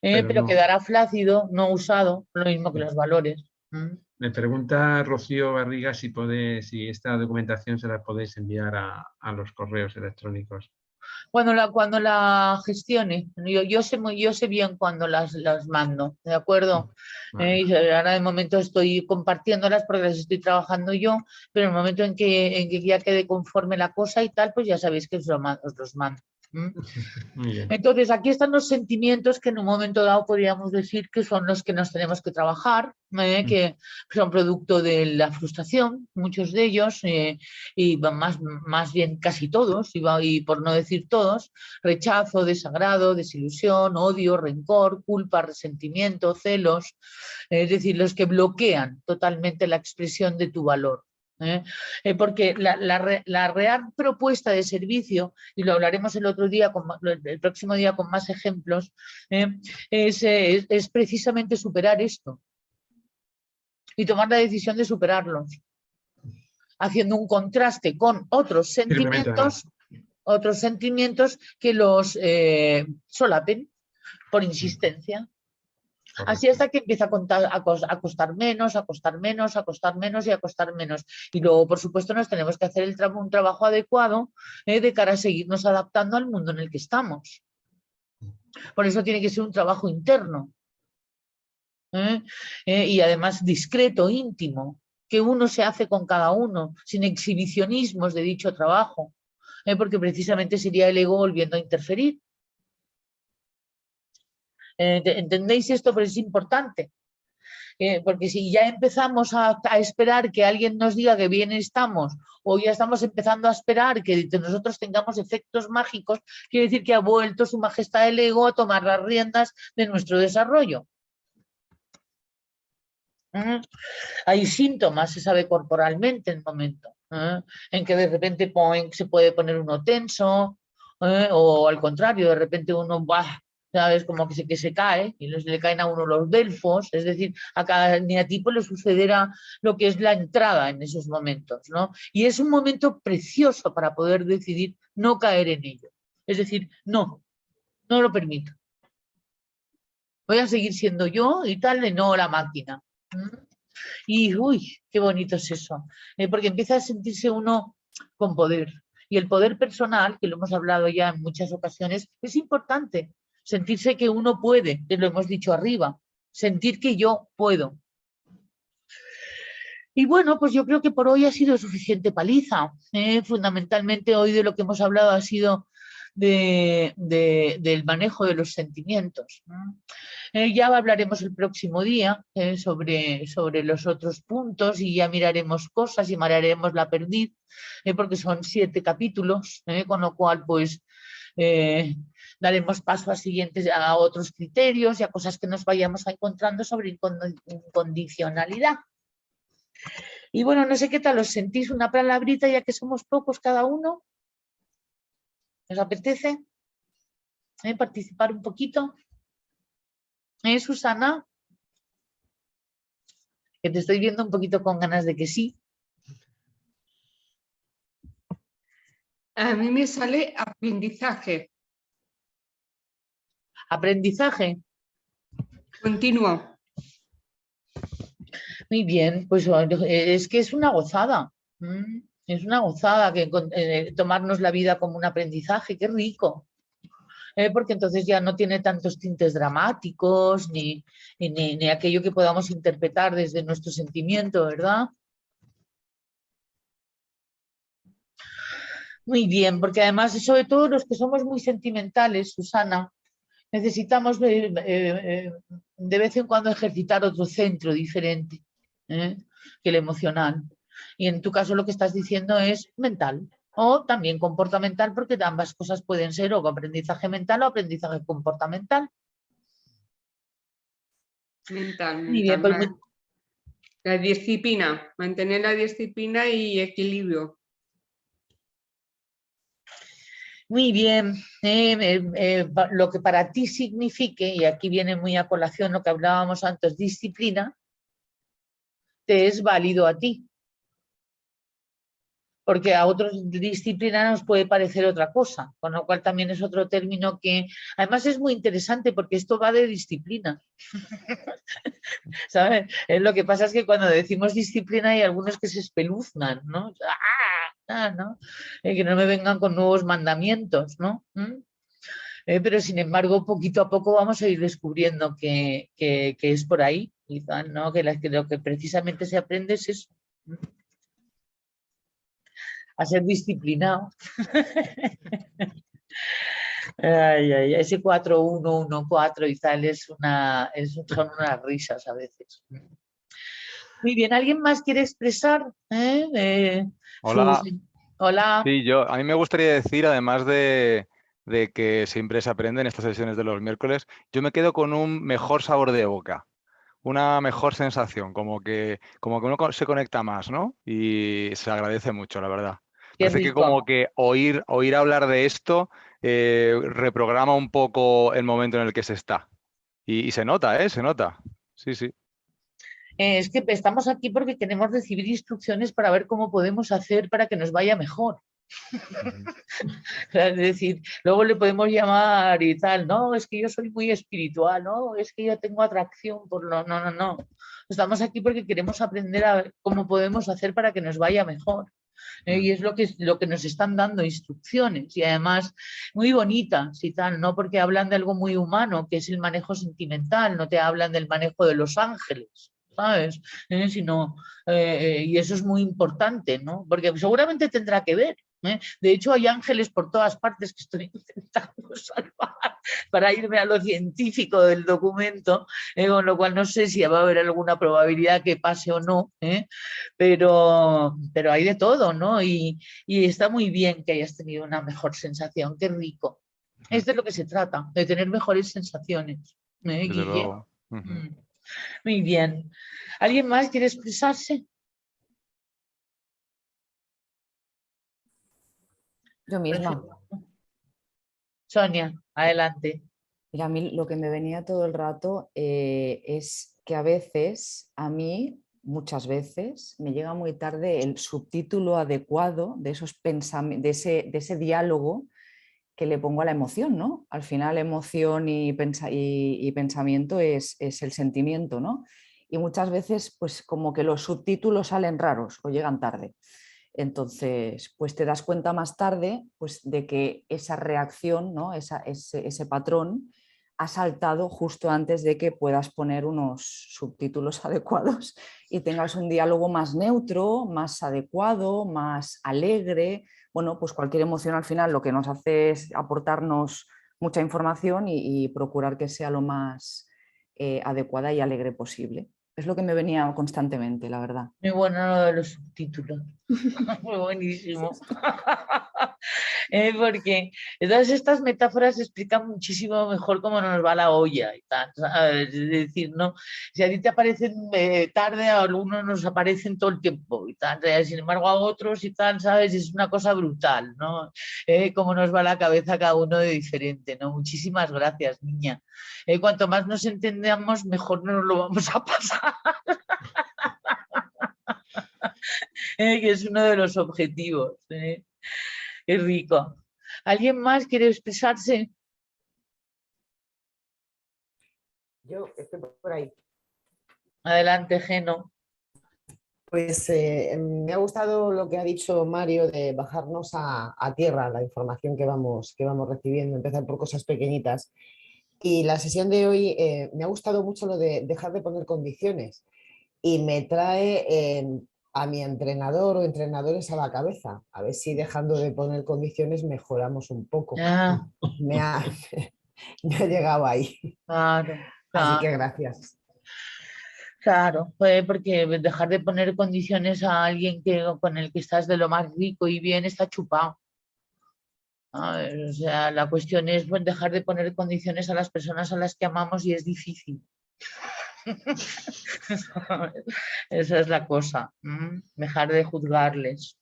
pero pero no. quedará flácido, no usado, lo mismo que los valores. Me pregunta Rocío Barriga si esta documentación se la podéis enviar a los correos electrónicos. Cuando la gestione, yo sé bien cuando las mando, ¿de acuerdo? Vale. Y ahora de momento estoy compartiéndolas porque las estoy trabajando yo, pero en el momento en que ya quede conforme la cosa y tal, pues ya sabéis que os los mando. Muy bien. Entonces, aquí están los sentimientos que en un momento dado podríamos decir que son los que nos tenemos que trabajar, que son producto de la frustración, muchos de ellos, y más bien casi todos, y por no decir todos, rechazo, desagrado, desilusión, odio, rencor, culpa, resentimiento, celos, es decir, los que bloquean totalmente la expresión de tu valor. Porque la real propuesta de servicio, y lo hablaremos el próximo día con más ejemplos, es precisamente superar esto y tomar la decisión de superarlos, haciendo un contraste con Simplemente, otros sentimientos que los solapen por insistencia. Así hasta que empieza a costar menos, a costar menos, a costar menos y a costar menos. Y luego, por supuesto, nos tenemos que hacer un trabajo adecuado de cara a seguirnos adaptando al mundo en el que estamos. Por eso tiene que ser un trabajo interno. Y además discreto, íntimo, que uno se hace con cada uno, sin exhibicionismos de dicho trabajo, porque precisamente sería el ego volviendo a interferir. ¿Entendéis esto? Pero es importante. Porque si ya empezamos a esperar que alguien nos diga que bien estamos, o ya estamos empezando a esperar que nosotros tengamos efectos mágicos, quiere decir que ha vuelto su majestad el ego a tomar las riendas de nuestro desarrollo. Hay síntomas, se sabe corporalmente en el momento, en que de repente se puede poner uno tenso, o al contrario, de repente uno va, ¿sabes? Como que se cae y le caen a uno los delfos, es decir, a cada neatipo le sucederá lo que es la entrada en esos momentos, ¿no? Y es un momento precioso para poder decidir no caer en ello. Es decir, no lo permito. Voy a seguir siendo yo y tal, y no la máquina. Y uy, qué bonito es eso, porque empieza a sentirse uno con poder. Y el poder personal, que lo hemos hablado ya en muchas ocasiones, es importante. Sentirse que uno puede, que lo hemos dicho arriba, sentir que yo puedo. Y bueno, pues yo creo que por hoy ha sido suficiente paliza. Fundamentalmente hoy de lo que hemos hablado ha sido del manejo de los sentimientos, ¿no? Ya hablaremos el próximo día sobre los otros puntos y ya miraremos cosas y miraremos la perdiz, porque son 7 capítulos, con lo cual pues daremos paso a otros criterios y a cosas que nos vayamos encontrando sobre incondicionalidad. Y bueno, no sé qué tal os sentís, una palabrita ya que somos pocos cada uno. ¿Os apetece participar un poquito? Susana, que te estoy viendo un poquito con ganas de que sí. A mí me sale aprendizaje. Aprendizaje. Continuo. Muy bien, pues es que es una gozada. Es una gozada que tomarnos la vida como un aprendizaje, qué rico. Porque entonces ya no tiene tantos tintes dramáticos ni aquello que podamos interpretar desde nuestro sentimiento, ¿verdad? Muy bien, porque además, sobre todo los que somos muy sentimentales, Susana, necesitamos de vez en cuando ejercitar otro centro diferente que el emocional. Y en tu caso lo que estás diciendo es mental o también comportamental, porque ambas cosas pueden ser o aprendizaje mental o aprendizaje comportamental. Mental. Muy bien, pues la disciplina, mantener la disciplina y equilibrio. Muy bien, lo que para ti signifique, y aquí viene muy a colación lo que hablábamos antes, disciplina, te es válido a ti. Porque a otros disciplina nos puede parecer otra cosa, con lo cual también es otro término que además es muy interesante porque esto va de disciplina. ¿Sabes? Lo que pasa es que cuando decimos disciplina hay algunos que se espeluznan, ¿no? ¿no? Que no me vengan con nuevos mandamientos, ¿no? Pero sin embargo, poquito a poco vamos a ir descubriendo que es por ahí, quizás, ¿no? Que lo que precisamente se aprende es eso. A ser disciplinado. Ese 4-1-1-4 y tal son unas risas a veces. Muy bien, ¿alguien más quiere expresar? Hola. Hola. Sí, a mí me gustaría decir, además de que siempre se aprende en estas sesiones de los miércoles, yo me quedo con un mejor sabor de boca, una mejor sensación, como que uno se conecta más, ¿no? Y se agradece mucho, la verdad. Qué Parece que rico. como que oír hablar de esto reprograma un poco el momento en el que se está. Y se nota, ¿eh? Se nota. Sí, sí. Es que estamos aquí porque queremos recibir instrucciones para ver cómo podemos hacer para que nos vaya mejor. Es decir, luego le podemos llamar y tal, no, es que yo soy muy espiritual, no, es que yo tengo atracción por lo... No, no, no. Estamos aquí porque queremos aprender a ver cómo podemos hacer para que nos vaya mejor. Y es lo que nos están dando instrucciones y además muy bonitas y tal, ¿no? Porque hablan de algo muy humano, que es el manejo sentimental, no te hablan del manejo de los ángeles, ¿sabes? Y eso es muy importante, ¿no? Porque seguramente tendrá que ver. De hecho, hay ángeles por todas partes que estoy intentando salvar para irme a lo científico del documento, con lo cual no sé si va a haber alguna probabilidad que pase o no, pero hay de todo, ¿no? Y está muy bien que hayas tenido una mejor sensación, qué rico. Es de lo que se trata, de tener mejores sensaciones, Desde Guille. luego. Muy bien. ¿Alguien más quiere expresarse? Yo misma. Perfecto. Sonia, adelante. Mira, a mí lo que me venía todo el rato es que a veces, a mí, muchas veces, me llega muy tarde el subtítulo adecuado de de ese diálogo que le pongo a la emoción, ¿no? Al final, emoción y pensamiento es el sentimiento, ¿no? Y muchas veces, pues como que los subtítulos salen raros o llegan tarde. Entonces, pues te das cuenta más tarde pues, de que esa reacción, ¿no? ese patrón ha saltado justo antes de que puedas poner unos subtítulos adecuados y tengas un diálogo más neutro, más adecuado, más alegre. Bueno, pues cualquier emoción al final lo que nos hace es aportarnos mucha información y procurar que sea lo más adecuada y alegre posible. Es lo que me venía constantemente, la verdad. Muy bueno lo de los subtítulos. Muy buenísimo. Porque todas estas metáforas explican muchísimo mejor cómo nos va la olla y tal, ¿sabes? Es decir, ¿no? Si a ti te aparecen tarde, a algunos nos aparecen todo el tiempo y tal, sin embargo a otros y tal, ¿sabes? Es una cosa brutal, ¿no? Cómo nos va la cabeza cada uno de diferente, ¿no? Muchísimas gracias, niña. Cuanto más nos entendamos, mejor nos lo vamos a pasar. Que es uno de los objetivos. Qué rico. ¿Alguien más quiere expresarse? Yo estoy por ahí. Adelante, Geno. Pues me ha gustado lo que ha dicho Mario de bajarnos a tierra la información que vamos recibiendo, empezar por cosas pequeñitas. Y la sesión de hoy me ha gustado mucho lo de dejar de poner condiciones y me trae a mi entrenador o entrenadores a la cabeza. A ver si dejando de poner condiciones mejoramos un poco. Ah, Me ha llegado ahí. claro, Así que claro, gracias. claro. Porque dejar de poner condiciones a alguien con el que estás de lo más rico y bien está chupado. O sea, la cuestión es dejar de poner condiciones a las personas a las que amamos y es difícil. Esa es la cosa. Dejar de juzgarles.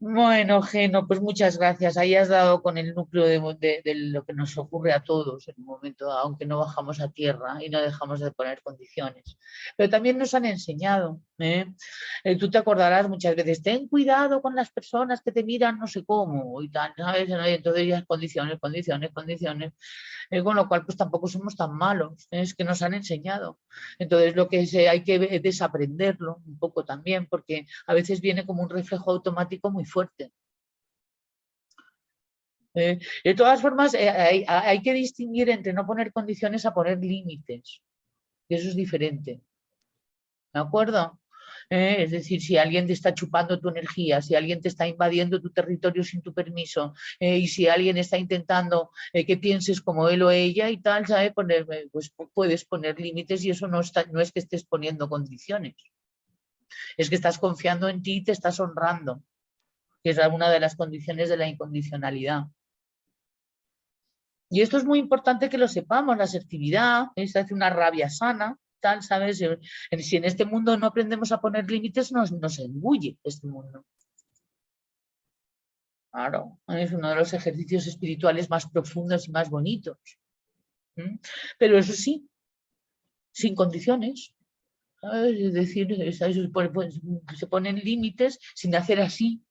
Bueno, Geno, pues muchas gracias. Ahí has dado con el núcleo de lo que nos ocurre a todos en un momento, aunque no bajamos a tierra y no dejamos de poner condiciones. Pero también nos han enseñado, tú te acordarás muchas veces, ten cuidado con las personas que te miran no sé cómo y tal, ¿sabes? Y entonces ya condiciones, condiciones, condiciones. Con lo cual pues tampoco somos tan malos, es que nos han enseñado. Entonces lo que hay que desaprenderlo un poco también, porque a veces viene como un reflejo automático muy fuerte. De todas formas, hay que distinguir entre no poner condiciones a poner límites, y eso es diferente. ¿De acuerdo? Es decir, si alguien te está chupando tu energía, si alguien te está invadiendo tu territorio sin tu permiso, y si alguien está intentando que pienses como él o ella y tal, ¿sabes? Pues puedes poner límites y eso no es que estés poniendo condiciones. Es que estás confiando en ti y te estás honrando, que es una de las condiciones de la incondicionalidad. Y esto es muy importante que lo sepamos, la asertividad, se hace una rabia sana, tal, ¿sabes? Si en este mundo no aprendemos a poner límites, nos engulle este mundo. Claro, es uno de los ejercicios espirituales más profundos y más bonitos. Pero eso sí, sin condiciones. ¿Sabes? Es decir, se ponen límites sin hacer así.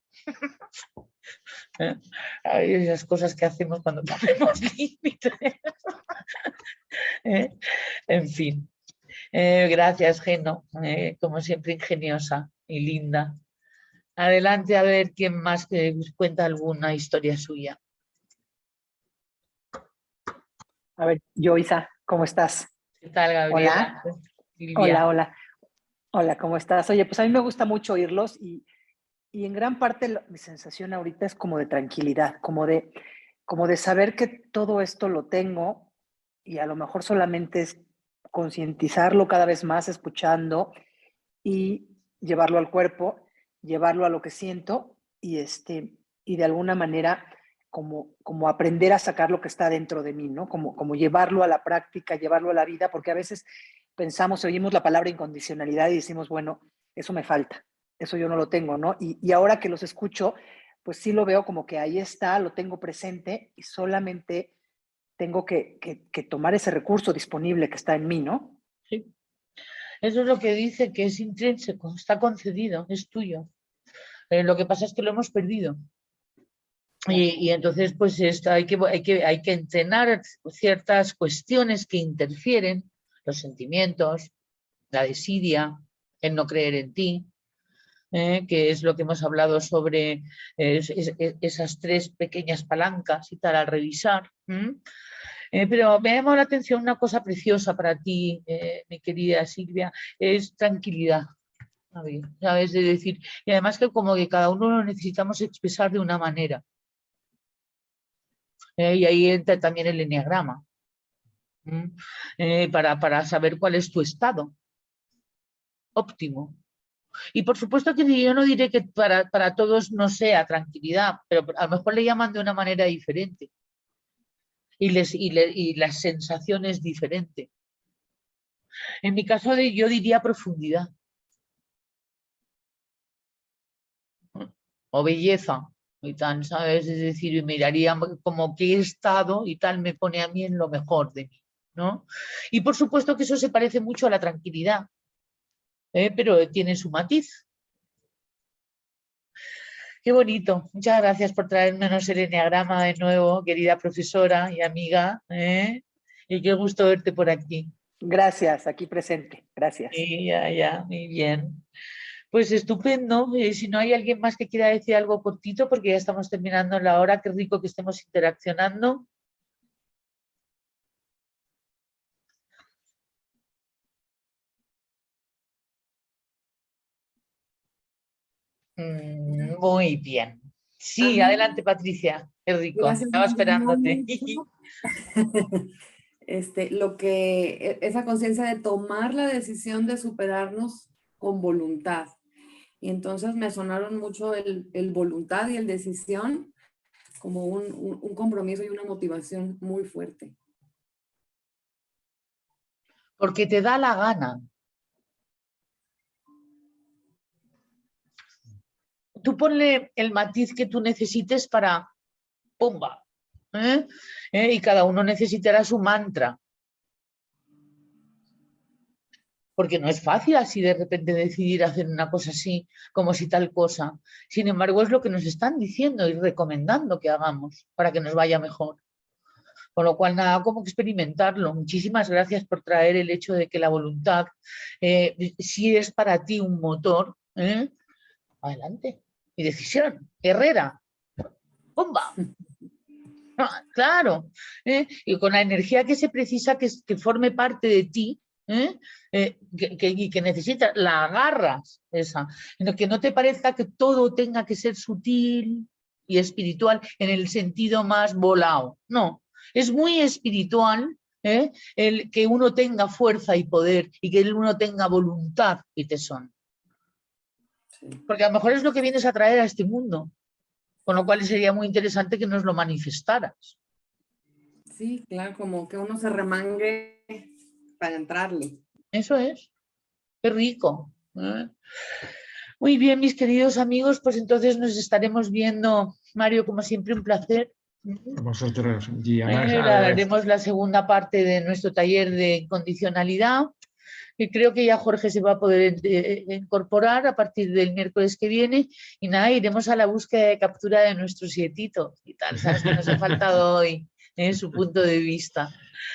Hay esas cosas que hacemos cuando ponemos límites. En fin. Gracias, Geno, como siempre ingeniosa y linda. Adelante a ver quién más cuenta alguna historia suya. A ver, Isa, ¿cómo estás? ¿Qué tal, Gabriela? Hola. Silvia. Hola. Hola, ¿cómo estás? Oye, pues a mí me gusta mucho oírlos y en gran parte mi sensación ahorita es como de tranquilidad, como de saber que todo esto lo tengo y a lo mejor solamente es concientizarlo cada vez más, escuchando y llevarlo al cuerpo, llevarlo a lo que siento y de alguna manera como aprender a sacar lo que está dentro de mí, ¿no? Como llevarlo a la práctica, llevarlo a la vida, porque a veces pensamos, oímos la palabra incondicionalidad y decimos, bueno, eso me falta, eso yo no lo tengo, ¿no? Y ahora que los escucho, pues sí lo veo como que ahí está, lo tengo presente y solamente tengo que tomar ese recurso disponible que está en mí, ¿no? Sí. Eso es lo que dice, que es intrínseco, está concedido, es tuyo. Lo que pasa es que lo hemos perdido. Y entonces, pues hay que entrenar ciertas cuestiones que interfieren, los sentimientos, la desidia, el no creer en ti, que es lo que hemos hablado sobre esas tres pequeñas palancas y tal al revisar. Pero me ha llamado la atención una cosa preciosa para ti, mi querida Silvia, es tranquilidad. ¿Sabes? De decir, y además que como que cada uno lo necesitamos expresar de una manera. Y ahí entra también el eneagrama. Para saber cuál es tu estado óptimo. Y por supuesto que yo no diré que para todos no sea tranquilidad, pero a lo mejor le llaman de una manera diferente. Y la sensación es diferente. En mi caso yo diría profundidad. O belleza y tal, ¿sabes? Es decir, miraría como qué estado y tal me pone a mí en lo mejor de mí, ¿no? Y por supuesto que eso se parece mucho a la tranquilidad, pero tiene su matiz. Qué bonito. Muchas gracias por traernos el eneagrama de nuevo, querida profesora y amiga, y qué gusto verte por aquí. Gracias, aquí presente. Gracias. Sí, ya, muy bien. Pues estupendo. Si no hay alguien más que quiera decir algo cortito, porque ya estamos terminando la hora, qué rico que estemos interaccionando. Muy bien. Sí, adelante, Patricia. Qué rico. Gracias, Estaba esperándote. Esa conciencia de tomar la decisión de superarnos con voluntad. Y entonces me sonaron mucho el voluntad y el decisión como un compromiso y una motivación muy fuerte. Porque te da la gana. Tú ponle el matiz que tú necesites para ¡pumba! Y cada uno necesitará su mantra. Porque no es fácil así de repente decidir hacer una cosa así, como si tal cosa. Sin embargo, es lo que nos están diciendo y recomendando que hagamos para que nos vaya mejor. Con lo cual, nada, como que experimentarlo. Muchísimas gracias por traer el hecho de que la voluntad, si es para ti un motor, adelante. Mi decisión, guerrera, ¡bomba! Claro, y con la energía que se precisa que forme parte de ti, y que necesitas, la agarras esa, que no te parezca que todo tenga que ser sutil y espiritual en el sentido más volado, no, es muy espiritual el que uno tenga fuerza y poder y que uno tenga voluntad y tesón, porque a lo mejor es lo que vienes a traer a este mundo. Con lo cual sería muy interesante que nos lo manifestaras. Sí, claro, como que uno se remangue para entrarle. Eso es. Qué rico. Muy bien, mis queridos amigos, pues entonces nos estaremos viendo. Mario, como siempre, un placer. A vosotros. Y además, Haremos la segunda parte de nuestro taller de incondicionalidad. Y creo que ya Jorge se va a poder incorporar a partir del miércoles que viene y nada, iremos a la búsqueda de captura de nuestro sietito y tal, sabes que nos ha faltado hoy su punto de vista.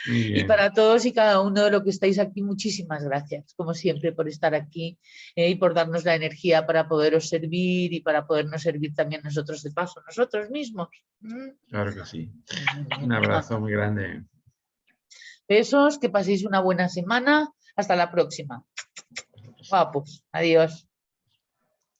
Y para todos y cada uno de los que estáis aquí, muchísimas gracias, como siempre, por estar aquí y por darnos la energía para poderos servir y para podernos servir también nosotros de paso, nosotros mismos. Claro que sí. Un abrazo muy grande. Besos, que paséis una buena semana. Hasta la próxima. Guapos. Adiós.